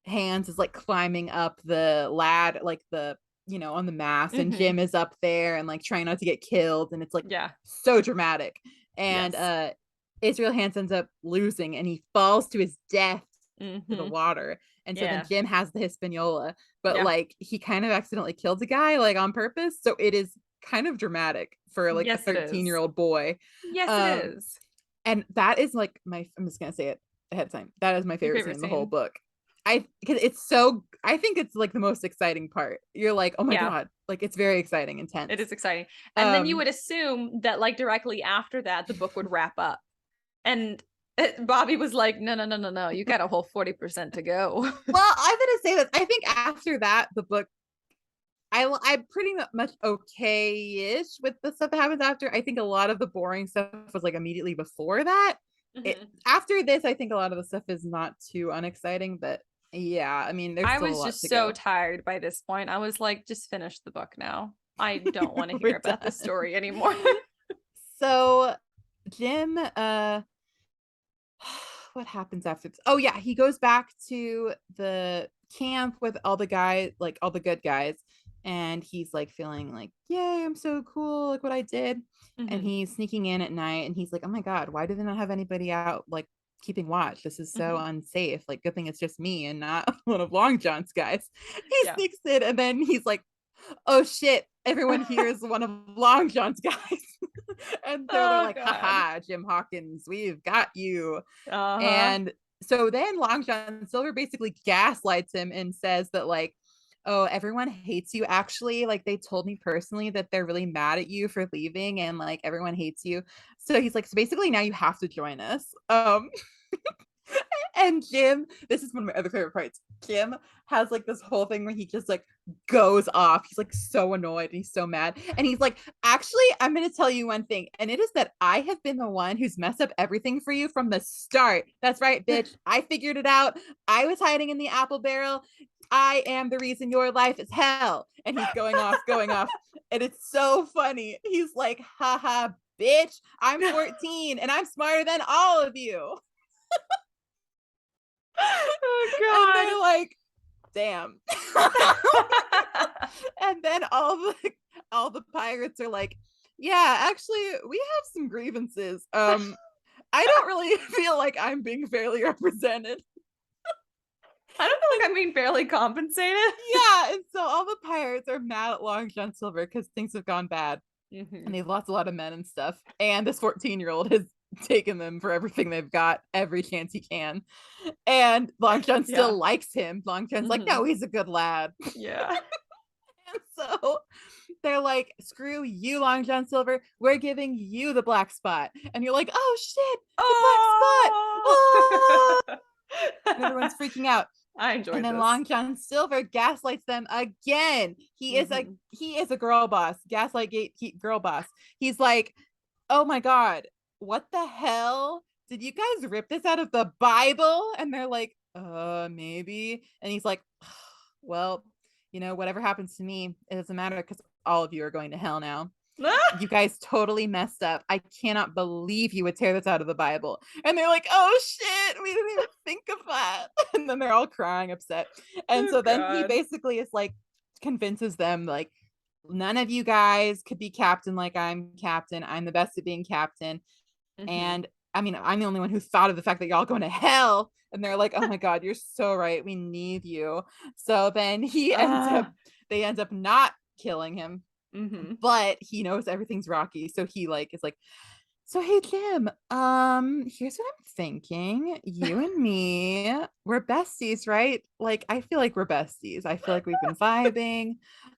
Hands is like climbing up the ladder, like the on the mast, and Jim is up there and like trying not to get killed, and it's like so dramatic. And Israel Hands ends up losing, and he falls to his death to the water. And so then Jim has the Hispaniola, but like he kind of accidentally killed a guy like on purpose. So it is kind of dramatic for like a 13-year-old boy. Yes, it is. And that is like I'm just gonna say it ahead of time. That is my favorite scene in the whole book. Because I think it's like the most exciting part. You're like, oh my God, like it's very exciting, intense. It is exciting. And then you would assume that like directly after that, the book would wrap up. And Bobby was like, no, you got a whole 40% to go. Well, I'm gonna say this. I think after that, the book, I'm pretty much okay-ish with the stuff that happens after. I think a lot of the boring stuff was like immediately before that. After this, I think a lot of the stuff is not too unexciting, but yeah, I mean, I was just so tired by this point. I was like, just finish the book now. I don't want to hear about the story anymore. So Jim, what happens after this? Oh yeah, he goes back to the camp with all the guys, like all the good guys, and he's like feeling like, yay, I'm so cool, like what I did. And he's sneaking in at night, and he's like, oh my God, why do they not have anybody out like keeping watch? This is so unsafe. Like, good thing it's just me and not one of Long John's guys. He sneaks in, and then he's like, oh shit, everyone here is one of Long John's guys. And they're like, haha, Jim Hawkins, we've got you. And so then Long John Silver basically gaslights him and says that like, oh, everyone hates you. Actually, like they told me personally that they're really mad at you for leaving, and like everyone hates you. So he's like, so basically now you have to join us. And Jim, this is one of my other favorite parts. Kim has like this whole thing where he just like goes off. He's like so annoyed. He's so mad. And he's like, actually, I'm going to tell you one thing. And it is that I have been the one who's messed up everything for you from the start. That's right, bitch. I figured it out. I was hiding in the apple barrel. I am the reason your life is hell. And he's going off. And it's so funny. He's like, haha, bitch, I'm 14 and I'm smarter than all of you. Oh God. And they're like, damn. And then all the pirates are like, yeah, actually, we have some grievances. I don't really feel like I'm being fairly represented. I don't feel like I'm being fairly compensated. Yeah, and so all the pirates are mad at Long John Silver because things have gone bad. And they've lost a lot of men and stuff. And this 14-year-old has taken them for everything they've got, every chance he can. And Long John still likes him. Long John's like, no, he's a good lad. Yeah. And so they're like, screw you, Long John Silver. We're giving you the black spot. And you're like, oh shit, the black spot. Oh! And everyone's freaking out. I enjoyed And then this. Long John Silver gaslights them again. He is a girl boss, gaslight girl boss. He's like, oh my God, what the hell? Did you guys rip this out of the Bible? And they're like, maybe. And he's like, well, you know, whatever happens to me, it doesn't matter because all of you are going to hell now. You guys totally messed up. I cannot believe you would tear this out of the Bible. And they're like, oh shit, we didn't even think of that. And then they're all crying, upset. And so then he basically is like, convinces them like, none of you guys could be captain like I'm captain. I'm the best at being captain. And I mean, I'm the only one who thought of the fact that y'all going to hell. And they're like, oh my God, you're so right. We need you. So then they end up not killing him. But he knows everything's rocky. So he like is like, so hey Jim, here's what I'm thinking. You and me, we're besties, right? Like I feel like we're besties. I feel like we've been vibing.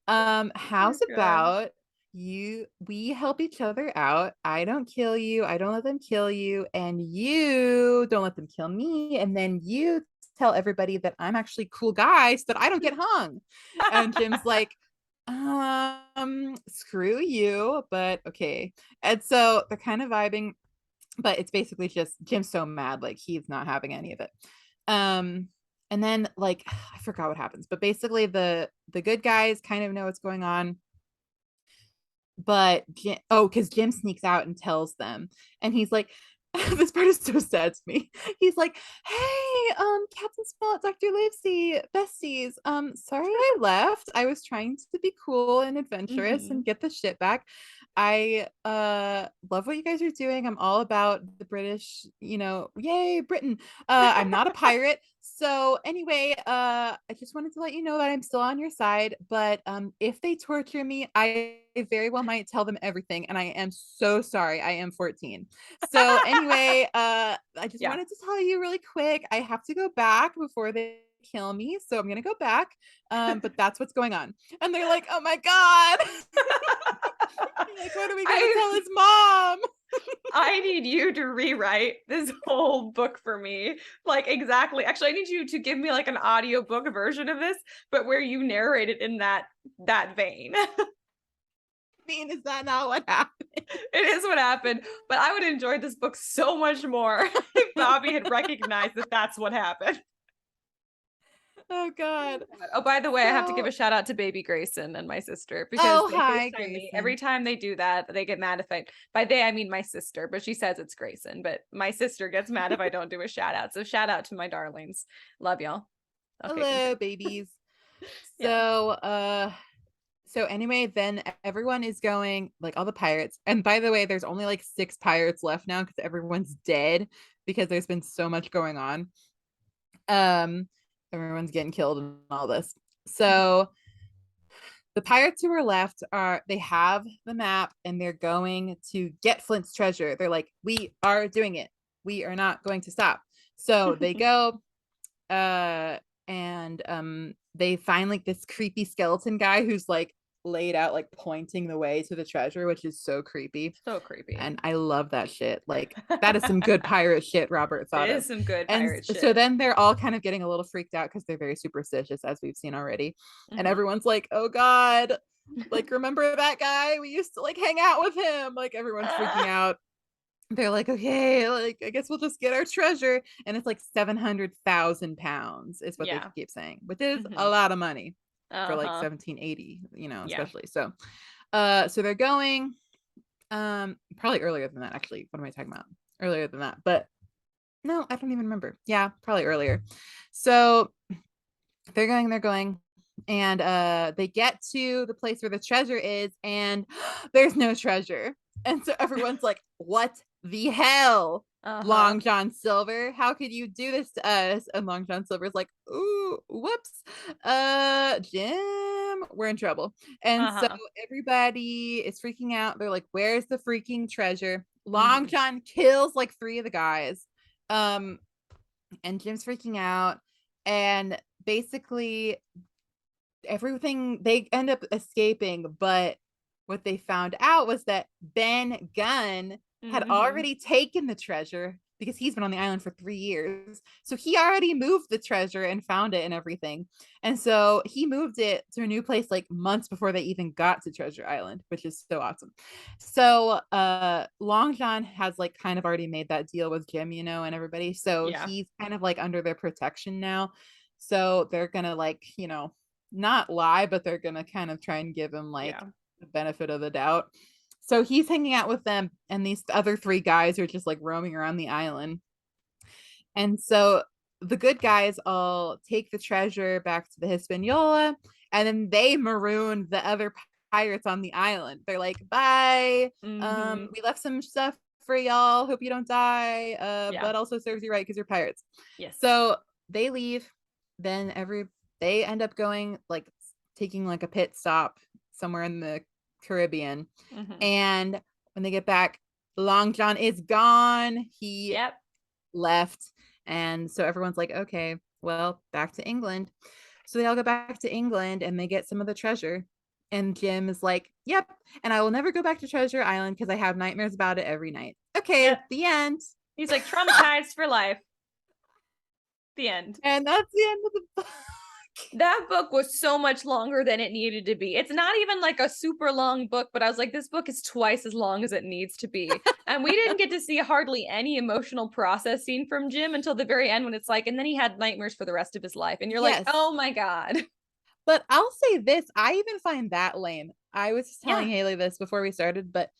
How's about we help each other out. I don't kill you, I don't let them kill you, and you don't let them kill me, and then you tell everybody that I'm actually a cool guy so that I don't get hung. And Jim's like, screw you, but okay. And so they're kind of vibing, but it's basically just Jim's so mad, like he's not having any of it. And then like I forgot what happens, but basically the good guys kind of know what's going on. But because Jim sneaks out and tells them, and he's like, this part is so sad to me. He's like, hey, Captain Smollett, Dr. Livesey, besties. Sorry I left. I was trying to be cool and adventurous and get the shit back. I love what you guys are doing. I'm all about the British, you know, yay, Britain. I'm not a pirate. So anyway, I just wanted to let you know that I'm still on your side, but if they torture me, I very well might tell them everything, and I am so sorry. I am 14. So anyway, I just wanted to tell you really quick. I have to go back before they kill me, so I'm gonna go back. But that's what's going on. And they're like, oh my God. Like, what are we gonna tell his mom? I need you to rewrite this whole book for me. Like exactly. Actually, I need you to give me like an audiobook version of this, but where you narrate it in that vein. I mean, is that not what happened? It is what happened, but I would enjoy this book so much more if Bobby had recognized that that's what happened. Oh God. Oh, by the way, I have to give a shout out to baby Grayson and my sister because hi, me. Every time they do that, they get mad if by they I mean my sister, but she says it's Grayson, but my sister gets mad if I don't do a shout out. So shout out to my darlings. Love y'all. Okay, hello, babies. So so anyway, then everyone is going, like all the pirates. And by the way, there's only like 6 pirates left now because everyone's dead because there's been so much going on. Everyone's getting killed and all this. So the pirates who are left they have the map and they're going to get Flint's treasure. They're like, we are doing it. We are not going to stop. So they go and they find like this creepy skeleton guy who's like laid out, like pointing the way to the treasure, which is so creepy. So creepy. And I love that shit. Like that is some good pirate shit Robert thought It of. is some good And pirate shit. so then they're all kind of getting a little freaked out because they're very superstitious, as we've seen already. And everyone's like, oh God, like remember that guy? We used to like hang out with him. Like everyone's freaking out. They're like, okay, like I guess we'll just get our treasure. And it's like 700,000 pounds is what they keep saying, which is a lot of money for like 1780, you know, especially. So so they're going probably earlier than that, actually. What am I talking about? Earlier than that, but no, I don't even remember. Yeah, probably earlier. So they're going, and they get to the place where the treasure is, and there's no treasure. And so everyone's like, what the hell? Long John Silver, how could you do this to us? And Long John Silver's like, ooh, whoops, Jim, we're in trouble. And so everybody is freaking out. They're like, where's the freaking treasure? Long John kills like 3 of the guys, and Jim's freaking out, and basically everything, they end up escaping. But what they found out was that Ben Gunn had already taken the treasure, because he's been on the island for 3 years. So he already moved the treasure and found it and everything. And so he moved it to a new place like months before they even got to Treasure Island, which is so awesome. So Long John has like kind of already made that deal with Jim, you know, and everybody. So he's kind of like under their protection now. So they're gonna like, you know, not lie, but they're gonna kind of try and give him like the benefit of the doubt. So he's hanging out with them, and these other 3 guys are just like roaming around the island. And so the good guys all take the treasure back to the Hispaniola, and then they maroon the other pirates on the island. They're like, bye. We left some stuff for y'all. Hope you don't die. But also serves you right because you're pirates. Yes. So they leave. Then they end up going like taking like a pit stop somewhere in the Caribbean. And when they get back, Long John is gone. He left. And so everyone's like, okay, well, back to England. So they all go back to England and they get some of the treasure. And Jim is like, yep. And I will never go back to Treasure Island because I have nightmares about it every night. Okay, the end. He's like traumatized for life. The end. And that's the end of the book. That book was so much longer than it needed to be. It's not even like a super long book, but I was like, this book is twice as long as it needs to be. And we didn't get to see hardly any emotional processing from Jim until the very end, when it's like, and then he had nightmares for the rest of his life. And you're like, oh my God. But I'll say this, I even find that lame. I was just telling Haley this before we started, but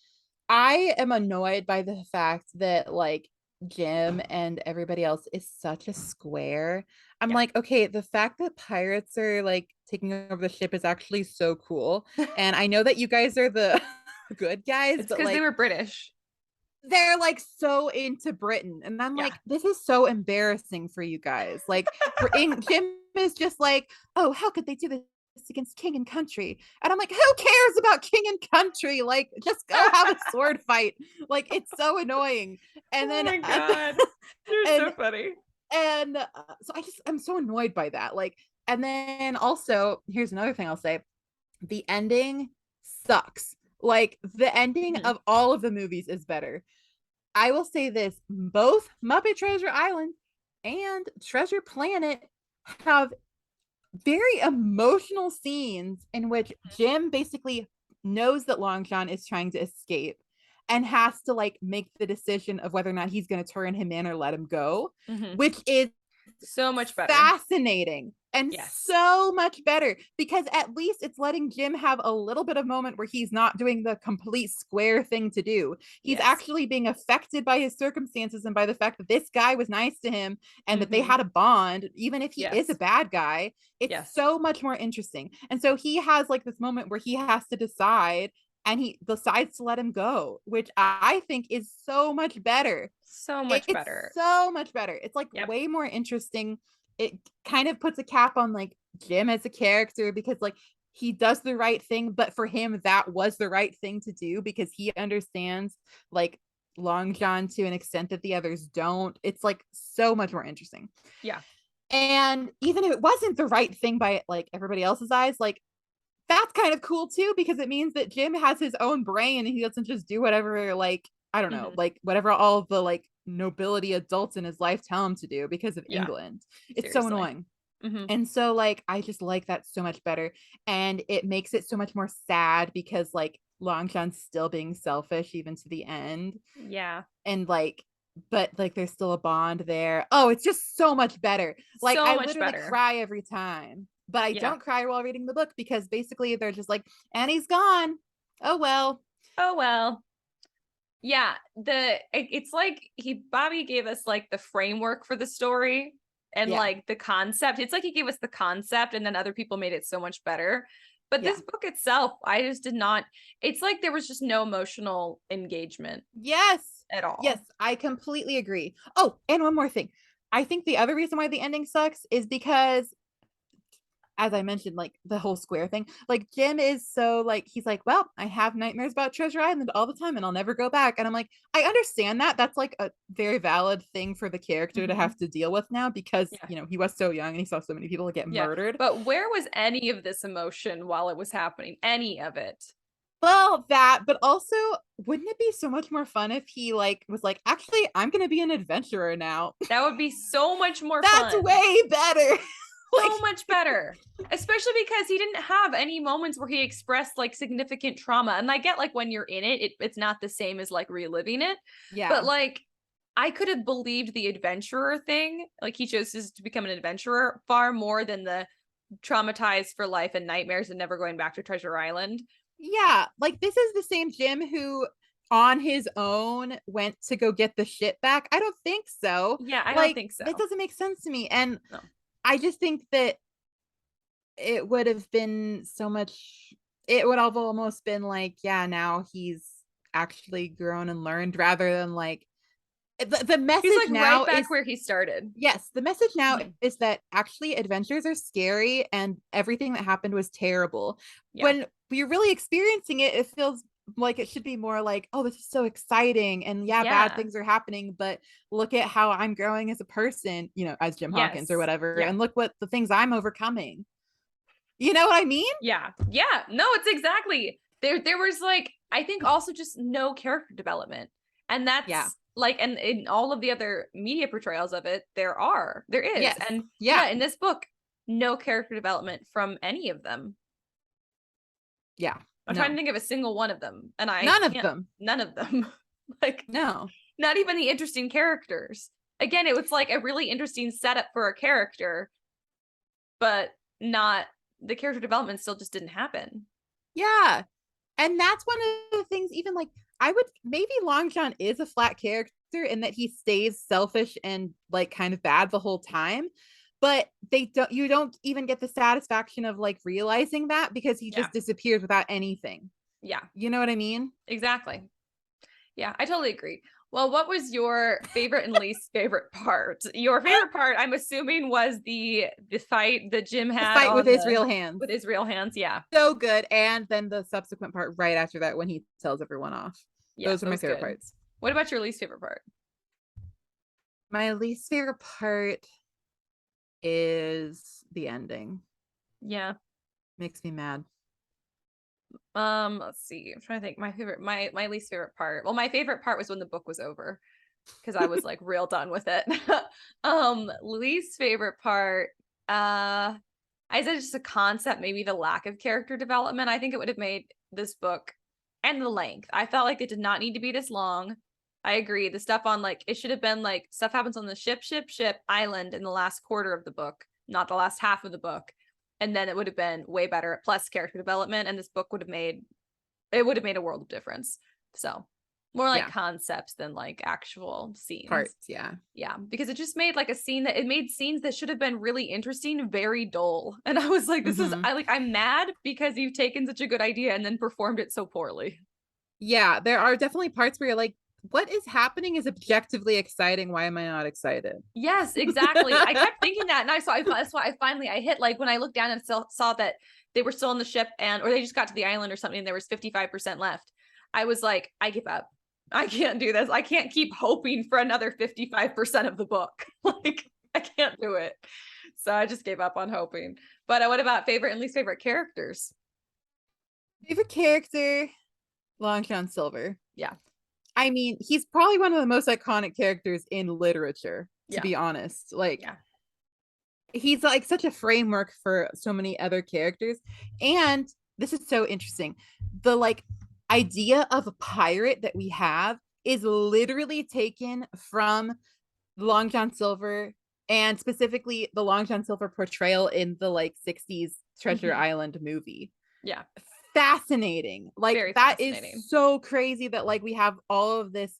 I am annoyed by the fact that like Jim and everybody else is such a square. I'm like, okay, the fact that pirates are like taking over the ship is actually so cool. And I know that you guys are the good guys, it's but because like, they were British. They're like so into Britain. And I'm like, this is so embarrassing for you guys. Like Jim is just like, oh, how could they do this against king and country? And I'm like, who cares about king and country? Like, just go have a sword fight. Like, it's so annoying. And then, oh my God, you're so funny. And so I'm so annoyed by that. Like, and then also, here's another thing I'll say: the ending sucks. Like, the ending of all of the movies is better. I will say this: both Muppet Treasure Island and Treasure Planet have very emotional scenes in which Jim basically knows that Long John is trying to escape and has to like make the decision of whether or not he's going to turn him in or let him go, which is so much better, fascinating, and so much better, because at least it's letting Jim have a little bit of moment where he's not doing the complete square thing to do. He's actually being affected by his circumstances and by the fact that this guy was nice to him and that they had a bond, even if he is a bad guy. It's so much more interesting. And so he has like this moment where he has to decide, and he decides to let him go, which I think is so much better. So much better. So much better. It's like way more interesting. It kind of puts a cap on like Jim as a character, because like he does the right thing, but for him that was the right thing to do because he understands like Long John to an extent that the others don't. It's like so much more interesting. Yeah. And even if it wasn't the right thing by like everybody else's eyes, like that's kind of cool too, because it means that Jim has his own brain and he doesn't just do whatever, like, I don't know, like whatever all the like nobility adults in his life tell him to do because of Yeah, England. It's so seriously. annoying. And so like I just like that so much better. And it makes it so much more sad because like Long John's still being selfish even to the end. Yeah. And like, but like there's still a bond there. Oh, it's just so much better. Like So I much literally better. cry every time. But I Yeah. don't cry while reading the book because basically they're just like, Annie's gone. Oh well. Oh well. Yeah, it's like Bobby gave us like the framework for the story and Yeah. like the concept. It's like he gave us the concept and then other people made it so much better. But Yeah. this book itself, I just did not, it's like there was just no emotional engagement Yes. at Yes, all. I completely agree. Oh, and one more thing. I think the other reason why the ending sucks is because, as I mentioned, like the whole square thing, like Jim is so like, he's like, well, I have nightmares about Treasure Island all the time and I'll never go back. And I'm like, I understand that. That's like a very valid thing for the character to have to deal with now because, Yeah. you know, he was so young and he saw so many people get Yeah. murdered. But where was any of this emotion while it was happening? Any of it? Well, that, but also, wouldn't it be so much more fun if he like was like, actually, I'm gonna be an adventurer now. That would be so much more That's fun. way better. So Like, much better, especially because he didn't have any moments where he expressed like significant trauma. And I get like when you're in it's not the same as like reliving it, but yeah, like I could have believed the adventurer thing, like he chose to become an adventurer far more than the traumatized for life and nightmares and never going back to Treasure Island. yeah. Like this is the same Jim who on his own went to go get the shit back. I don't think so. Yeah, I don't Like think so. that doesn't make sense to me. And No. I just think that it would have been so much, it would have almost been like, yeah, now he's actually grown and learned rather than like the He's message like right now back is, where he started. yes, the message now Mhm. is that actually adventures are scary and everything that happened was terrible. Yeah. When you're really experiencing it, it feels like it should be more like, oh, this is so exciting. And yeah, bad Yeah. things are happening, but look at how I'm growing as a person, you know, as Jim Hawkins or Yes. whatever. Yeah. And look what the things I'm overcoming. You know what I mean? Yeah. Yeah. No, it's exactly. There was like I think also just no character development. And Yeah. that's like and in all of the other media portrayals of it, there is. Yes. And Yeah. yeah, in this book, no character development from any of them. Yeah. I'm trying to No. think of a single one of them, and I None of can't them. none of them. Like No. not even the interesting characters. Again, it was like a really interesting setup for a character, but not the character development still just didn't happen. Yeah. And that's one of the things, even like, I would maybe Long John is a flat character in that he stays selfish and like kind of bad the whole time. But they don't, you don't even get the satisfaction of like realizing that because he Yeah. just disappears without anything. Yeah. You know what I mean? Exactly. Yeah, I totally agree. Well, what was your favorite and least favorite part? Your favorite part, I'm assuming, was the fight that Jim The had fight with on his the real hands. with his real hands. Yeah. So good. And then the subsequent part right after that when he tells everyone off. Yeah, Those are that my was favorite good. parts. What about your least favorite part? My least favorite part is the ending. Yeah. Makes me mad. Let's see. I'm trying to think. My least favorite part. Well, my favorite part was when the book was over because I was like real done with it. Least favorite part. I said just a concept, maybe the lack of character development. I think it would have made this book and the length. I felt like it did not need to be this long. I agree. The stuff on like it should have been like stuff happens on the ship island in the last quarter of the book, not the last half of the book. And then it would have been way better, plus character development, and this book would have made a world of difference. So more like Yeah. concepts than like actual scenes. Parts. Yeah. Yeah, because it just made like a scene that it made scenes that should have been really interesting very dull. And I was like, I'm mad because you've taken such a good idea and then performed it so poorly. Yeah. There are definitely parts where you're like, what is happening is objectively exciting. Why am I not excited? Yes, exactly. I kept thinking that, and that's why I hit like when I looked down and saw that they were still on the ship or they just got to the island or something and there was 55% left. I was like, I give up. I can't do this. I can't keep hoping for another 55% of the book. Like I can't do it. So I just gave up on hoping. But what about favorite and least favorite characters? Favorite character, Long John Silver. Yeah. I mean, he's probably one of the most iconic characters in literature, to Yeah. be honest. Like, Yeah. he's like such a framework for so many other characters. And this is so interesting. The like idea of a pirate that we have is literally taken from Long John Silver, and specifically the Long John Silver portrayal in the like 60s Treasure Island movie. Yeah. Fascinating. Like Very that fascinating. is so crazy that like we have all of this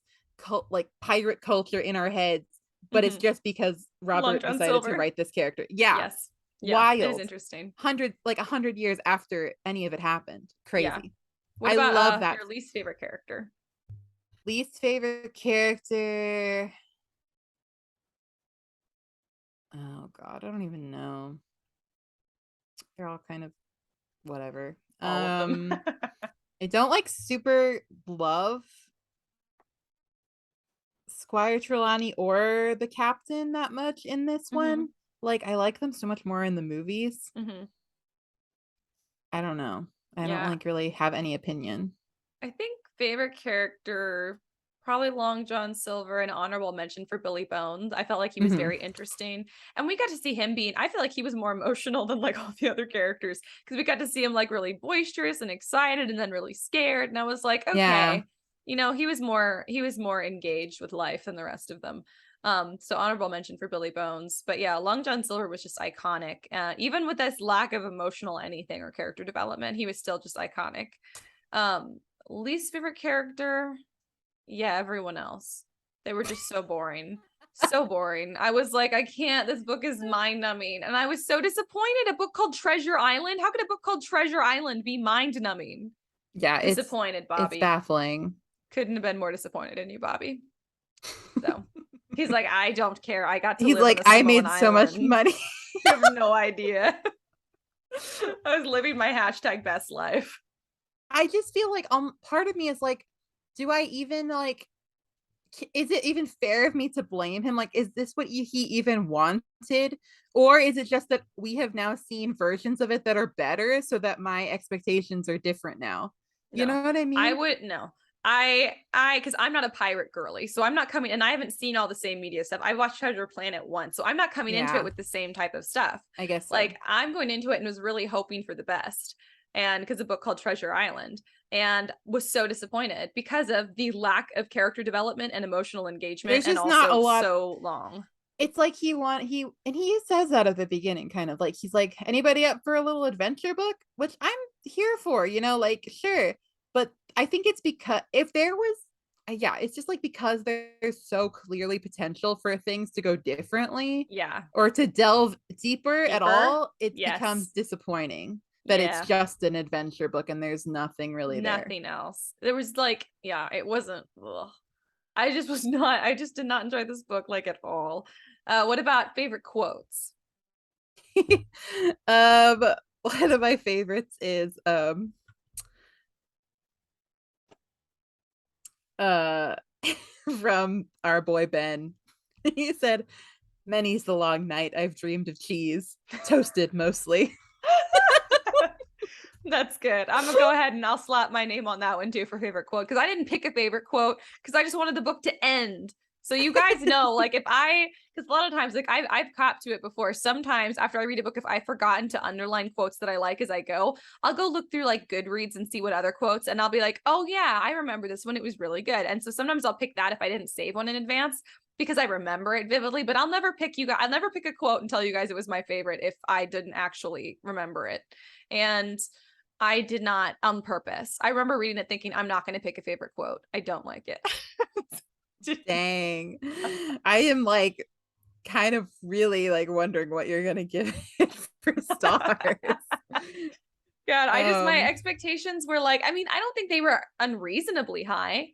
like pirate culture in our heads, but it's just because Long Robert John decided to Silver. write this character. Yeah. Yes. Yeah. It is Wild. interesting. 100 years after any of it happened. Yeah. Crazy. What I about love that. your least favorite character? Least favorite character. Oh god, I don't even know. They're all kind of whatever. All of them. I don't like super love Squire Trelawney or the captain that much in this one. Like I like them so much more in the movies. I don't know. I don't Yeah. like really have any opinion. I think favorite character, probably Long John Silver, an honorable mention for Billy Bones. I felt like he was very interesting. And we got to see him being, I feel like he was more emotional than like all the other characters because we got to see him like really boisterous and excited and then really scared. And I was like, okay, Yeah. you know, he was more engaged with life than the rest of them. So honorable mention for Billy Bones. But yeah, Long John Silver was just iconic. Even with this lack of emotional anything or character development, he was still just iconic. Least favorite character, yeah, everyone else. They were just so boring. So boring. I was like, I can't, this book is mind numbing. And I was so disappointed. A book called Treasure Island. How could a book called Treasure Island be mind numbing? Yeah, Disappointed, it's Bobby. baffling. Couldn't have been more disappointed in you, Bobby. So he's like, I don't care. I got to He's live on like, the I Samoan made so much Islands. money. You have no idea. I was living my hashtag best life. I just feel like part of me is like, do I even like, is it even fair of me to blame him? Like, is this what he even wanted? Or is it just that we have now seen versions of it that are better so that my expectations are different now? You No, know what I I mean? would no. Because I'm not a pirate girly, so I'm not coming, and I haven't seen all the same media stuff. I watched Treasure Planet once, so I'm not coming into it Yeah, with the same type of stuff. I guess so. Like I'm going into it and was really hoping for the best, and because a book called Treasure Island, and was so disappointed because of the lack of character development and emotional engagement, There's and just not a also lot. so long. It's like he says that at the beginning, kind of like he's like, anybody up for a little adventure book, which I'm here for, like sure. But I think it's because if there was yeah, it's just like because there's so clearly potential for things to go differently Yeah, or to delve deeper at deeper. all, it becomes Yes. disappointing that it's Yeah. just an adventure book and there's nothing really there. Nothing else. There was like, yeah, it wasn't. Ugh. I just was not, I just did not enjoy this book like at all. What about favorite quotes? um one of my favorites is uh from our boy Ben. He said, "Many's the long night I've dreamed of cheese, toasted mostly." That's good. I'm gonna go ahead and I'll slap my name on that one too for favorite quote because I didn't pick a favorite quote because I just wanted the book to end. So you guys know, like because a lot of times, like I've copped to it before. Sometimes after I read a book, if I've forgotten to underline quotes that I like as I go, I'll go look through like Goodreads and see what other quotes, and I'll be like, oh yeah, I remember this one. It was really good. And so sometimes I'll pick that if I didn't save one in advance because I remember it vividly. But I'll never pick I'll never pick a quote and tell you guys it was my favorite if I didn't actually remember it. And I did not on purpose. I remember reading it thinking, I'm not going to pick a favorite quote. I don't like it. Dang. I am like kind of really like wondering what you're gonna give it for stars. God, my expectations were like, I mean, I don't think they were unreasonably high.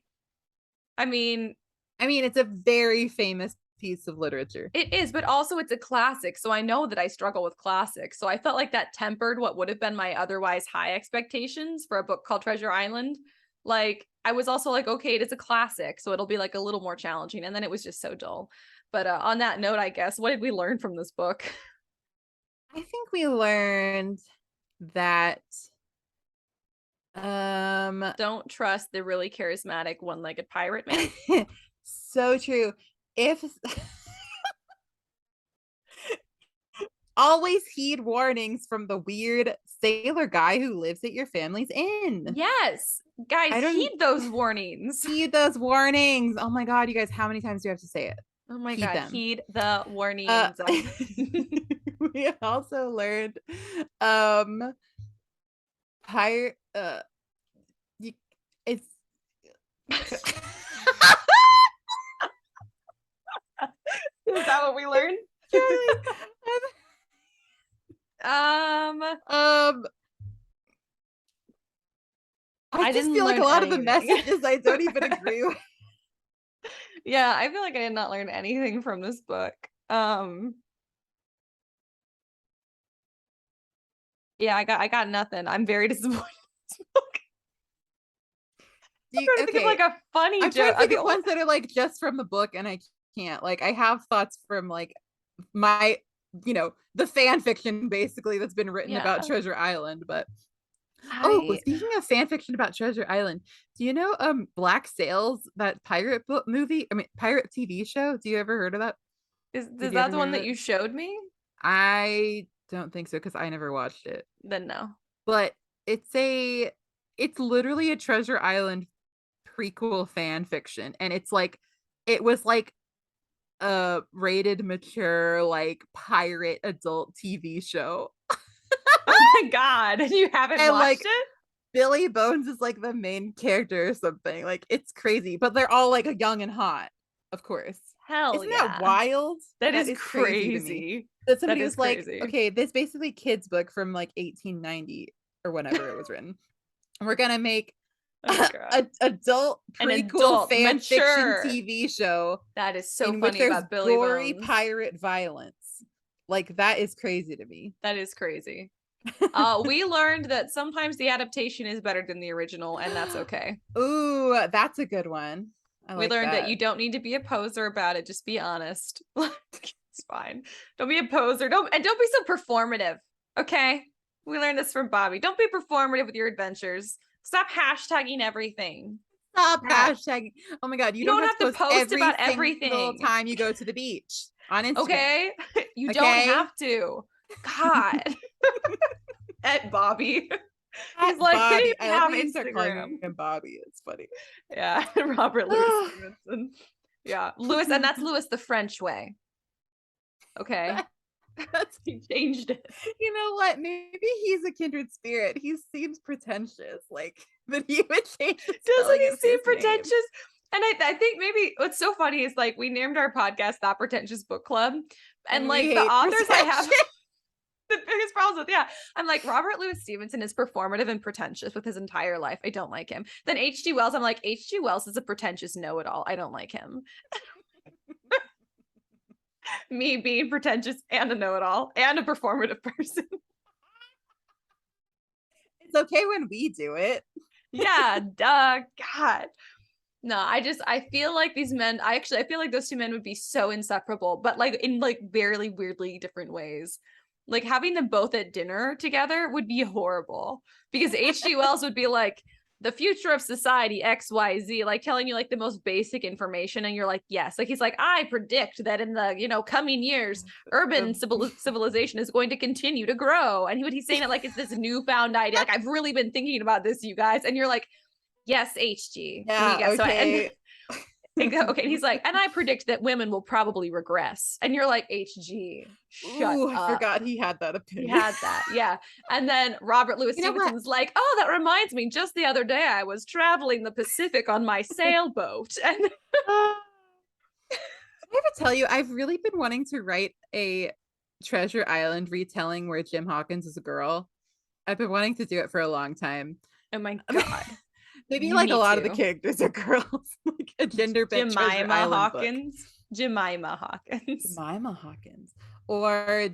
I mean, it's a very famous piece of literature. it is, but also it's a classic. So I know that I struggle with classics. So I felt like that tempered what would have been my otherwise high expectations for a book called Treasure Island. Like I was also like, okay, it is a classic. So it'll be like a little more challenging. And then it was just so dull. But on that note, I guess, what did we learn from this book? I think we learned that Don't trust the really charismatic one-legged pirate man. So true. If always heed warnings from the weird sailor guy who lives at your family's inn. Yes, guys, heed those warnings. Heed those warnings. Oh my god, you guys, how many times do you have to say it? Oh my god, heed the warnings. We also learned pirate it's Is that what we learned? I just feel like a lot of the messages I don't even agree with. Yeah, I feel like I did not learn anything from this book. Yeah, I got nothing. I'm very disappointed in this book. I'm trying to think of like a funny joke. I'm trying to think of ones that are like just from the book, and I can't. Like, I have thoughts from like my, the fan fiction basically that's been written about Treasure Island, but speaking of fan fiction about Treasure Island, do you know Black Sails, that pirate book movie? I mean, pirate TV show? Do you ever heard of that? Is that the one that you showed me? I don't think so, because I never watched it. Then no. But it's literally a Treasure Island prequel fan fiction, and it was like a rated mature like pirate adult TV show. Oh my god, you haven't watched it? Billy Bones is like the main character or something. Like, it's crazy, but they're all like young and hot, of course. Hell Isn't that wild? That is crazy to me. That somebody was like, okay, this basically kids book from like 1890 or whenever it was written. And we're gonna make an adult prequel fan fiction TV show. That is so funny about Billy gory Bones. Pirate violence. Like, that is crazy to me. That is crazy. We learned that sometimes the adaptation is better than the original, and that's okay. Ooh, that's a good one. We learned that you don't need to be a poser about it. Just be honest. It's fine. Don't be a poser. Don't be so performative. Okay. We learned this from Bobby. Don't be performative with your adventures. Stop hashtagging everything. Stop hashtagging. Oh my god, you don't have to post about everything the time you go to the beach on Instagram. Okay. You don't have to. God. At Bobby. He's like, Bobby. I have Instagram. And Bobby, it's funny. Yeah, Robert Louis Stephenson. Yeah, Louis, and that's Louis the French way. Okay, he changed it. You know what? Maybe he's a kindred spirit. He seems pretentious, like, but he would change. Doesn't he seem pretentious? And I think maybe what's so funny is, like, we named our podcast That Pretentious Book Club, and like the authors I have. The biggest problems with, I'm like, Robert Louis Stephenson is performative and pretentious with his entire life. I don't like him. Then H.G. Wells, I'm like, H.G. Wells is a pretentious know-it-all. I don't like him. Me being pretentious and a know-it-all and a performative person. It's okay when we do it. Yeah, duh. God. No, I feel like these men, I feel like those two men would be so inseparable, but like in like very weirdly different ways. Like, having them both at dinner together would be horrible, because H.G. Wells would be like, the future of society, XYZ, like telling you like the most basic information. And you're like, yes. Like, he's like, I predict that in the, coming years, urban civilization is going to continue to grow. And he's saying it like it's this newfound idea. Like, I've really been thinking about this, you guys. And you're like, yes, HG. Yeah, okay. Okay, and he's like, and I predict that women will probably regress. And you're like, HG, shut up. I forgot he had that opinion. He had that, yeah. And then Robert Louis Stevenson's like, oh, that reminds me, just the other day I was traveling the Pacific on my sailboat. And I ever tell you, I've really been wanting to write a Treasure Island retelling where Jim Hawkins is a girl. I've been wanting to do it for a long time. Oh my god. Maybe like a lot of the characters are girls, like a gender bent Jemima Hawkins. Jemima Hawkins. Or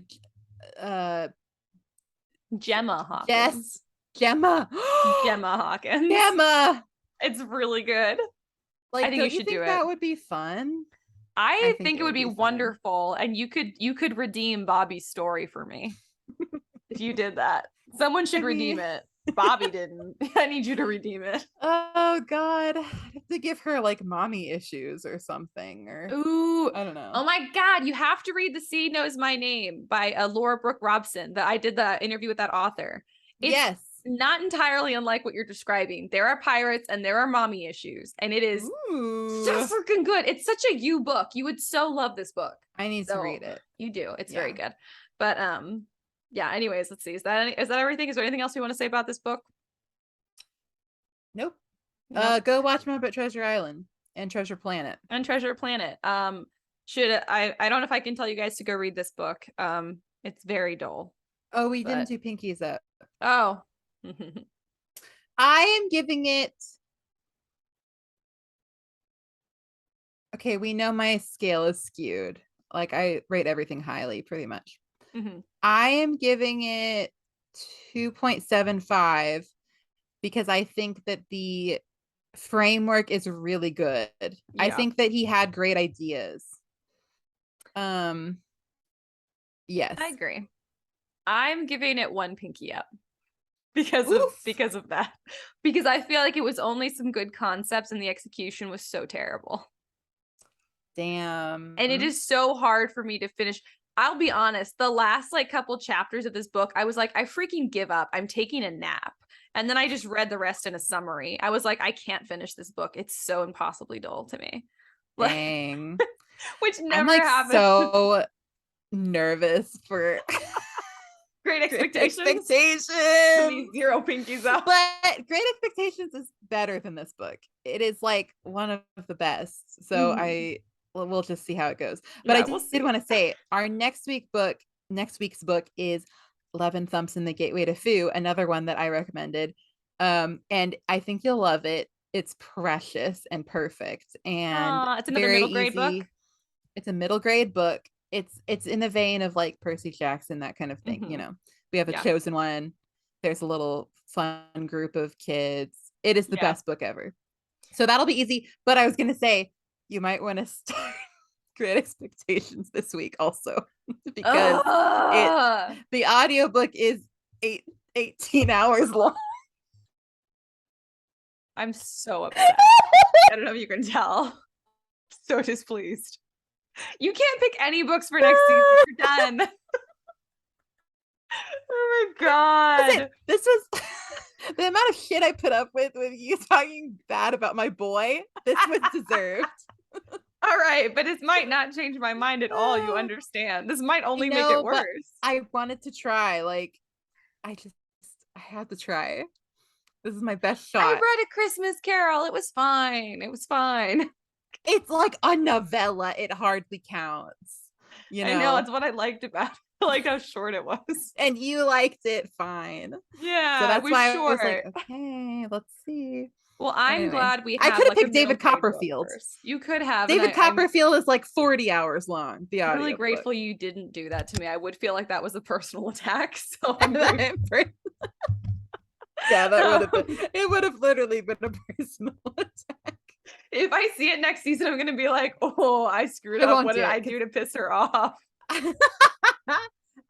Gemma Hawkins. Gemma Hawkins. Gemma. It's really good. Like, I think you should do it. That would be fun. I think it would be wonderful, and you could redeem Bobby's story for me if you did that. Someone should redeem it. Bobby didn't. I need you to redeem it. Oh God, I have to give her like mommy issues or something, or Ooh, I don't know. Oh my God, you have to read The Sea Knows My Name by Laura Brooke Robson. That I did the interview with that author. It's Yes, not entirely unlike what you're describing. There are pirates and there are mommy issues, and it is so freaking good. It's such a you book. You would so love this book. I need to read it. You do. It's very good. But yeah. Anyways, let's see. Is that everything? Is there anything else you want to say about this book? Nope. Go watch Muppet Treasure Island and Treasure Planet. Should I don't know if I can tell you guys to go read this book. It's very dull. Oh, we didn't do Pinkies Up. Oh. I am giving it. Okay, we know my scale is skewed. Like I rate everything highly pretty much. I am giving it 2.75 because I think that the framework is really good. I think that he had great ideas. Yes. I agree. I'm giving it 1 pinky up because of that. Because I feel like it was only some good concepts and the execution was so terrible. Damn. And it is so hard for me to finish. I'll be honest, the last like couple chapters of this book, I was like, I freaking give up. I'm taking a nap. And then I just read the rest in a summary. I was like, I can't finish this book. It's so impossibly dull to me. Dang. Which never happens. So nervous for Great Expectations. Great Expectations. 0 pinkies up. But Great Expectations is better than this book. It is like one of the best. So we'll just see how it goes. But I did want to say our next week's book is 11 Thumps in the Gateway to Foo, another one that I recommended. And I think you'll love it. It's precious and perfect. And it's another middle grade book. It's a middle grade book. It's in the vein of like Percy Jackson, that kind of thing. You know, we have a chosen one. There's a little fun group of kids. It is the best book ever. So that'll be easy. But I was going to say, you might want to start Great Expectations this week also, because the audiobook is 18 hours long. I'm so upset. I don't know if you can tell. So displeased. You can't pick any books for next season. You're done. Oh my God. Listen, this was the amount of shit I put up with you talking bad about my boy. This was deserved. All right, but it might not change my mind at all. You understand. This might only make it worse. I wanted to try. Like, I had to try. This is my best shot. I read A Christmas Carol. It was fine. It's like a novella. It hardly counts. You know? I know. It's what I liked about it. I liked how short it was. And you liked it fine. Yeah. So that's why I was like, okay, let's see. Well, I'm glad we have. I could have picked David Copperfield. You could have. David Copperfield is like 40 hours long. I'm really grateful you didn't do that to me. I would feel like that was a personal attack. So I'm grateful. Yeah, it would have literally been a personal attack. If I see it next season, I'm gonna be like, oh, I screwed up. What did I do to piss her off?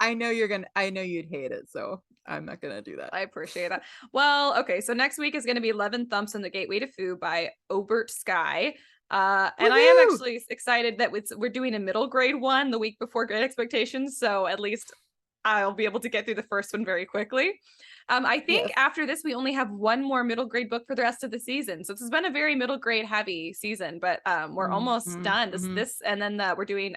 I know you'd hate it, so I'm not gonna do that. I appreciate that. Well, okay, so next week is gonna be 11 Thumps in the Gateway to Foo by Obert Sky. And I am actually excited that we're doing a middle grade one the week before Great Expectations, so at least I'll be able to get through the first one very quickly. I think after this, we only have one more middle grade book for the rest of the season. So this has been a very middle grade heavy season, but we're almost done. And then we're doing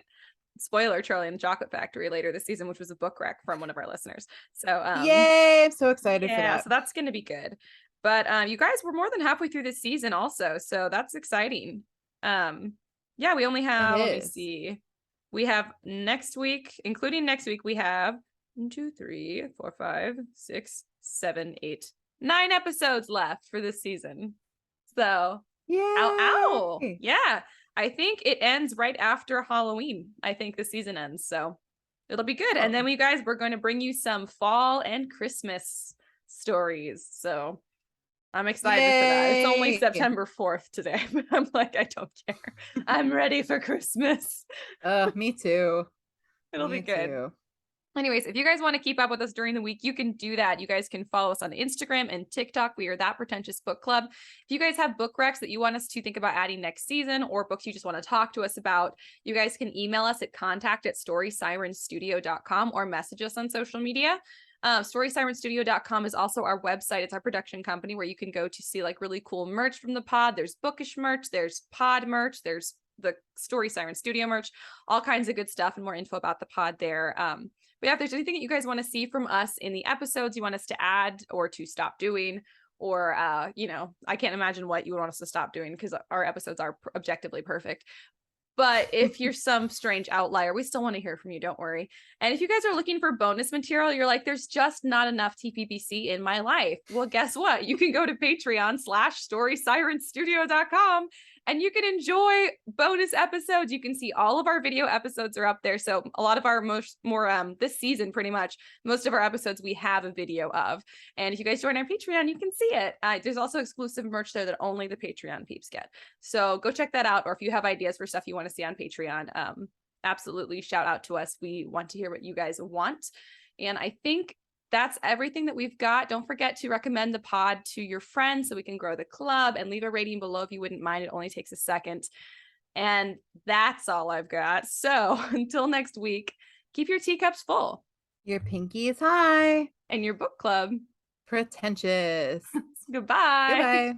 spoiler Charlie and the Chocolate Factory later this season, which was a book rec from one of our listeners. So yay, I'm so excited for that. So that's going to be good. But you guys, we're more than halfway through this season also, so that's exciting. We only have, let me see. We have next week, including next week, we have 1, 2, 3, 4, 5, 6, 7, 8, 9 episodes left for this season. So, ow. Yeah. I think it ends right after Halloween. I think the season ends. So it'll be good. And then you guys, we're going to bring you some fall and Christmas stories. So I'm excited for that. It's only September 4th today, but I'm like, I don't care. I'm ready for Christmas. Me too. It'll be good. Anyways, if you guys want to keep up with us during the week, you can do that. You guys can follow us on Instagram and TikTok. We are That Pretentious Book Club. If you guys have book recs that you want us to think about adding next season, or books you just want to talk to us about, you guys can email us at contact@storysirenstudio.com or message us on social media. StorySirenStudio.com is also our website. It's our production company where you can go to see like really cool merch from the pod. There's bookish merch, there's pod merch, there's the Story Siren Studio merch, all kinds of good stuff and more info about the pod there. But yeah, if there's anything that you guys want to see from us in the episodes, you want us to add or to stop doing, or, you know, I can't imagine what you would want us to stop doing because our episodes are objectively perfect. But if you're some strange outlier, we still want to hear from you. Don't worry. And if you guys are looking for bonus material, you're like, there's just not enough TPBC in my life. Well, guess what? You can go to Patreon/StorySirenStudio.com and you can enjoy bonus episodes. You can see all of our video episodes are up there. So a lot of our more this season, pretty much most of our episodes we have a video of. And if you guys join our Patreon, you can see it. There's also exclusive merch there that only the Patreon peeps get. So go check that out. Or if you have ideas for stuff you want to see on Patreon, absolutely shout out to us. We want to hear what you guys want. And I think that's everything that we've got. Don't forget to recommend the pod to your friends so we can grow the club, and leave a rating below if you wouldn't mind. It only takes a second. And that's all I've got. So until next week, keep your teacups full. Your pinky is high. And your book club Pretentious. Goodbye. Goodbye.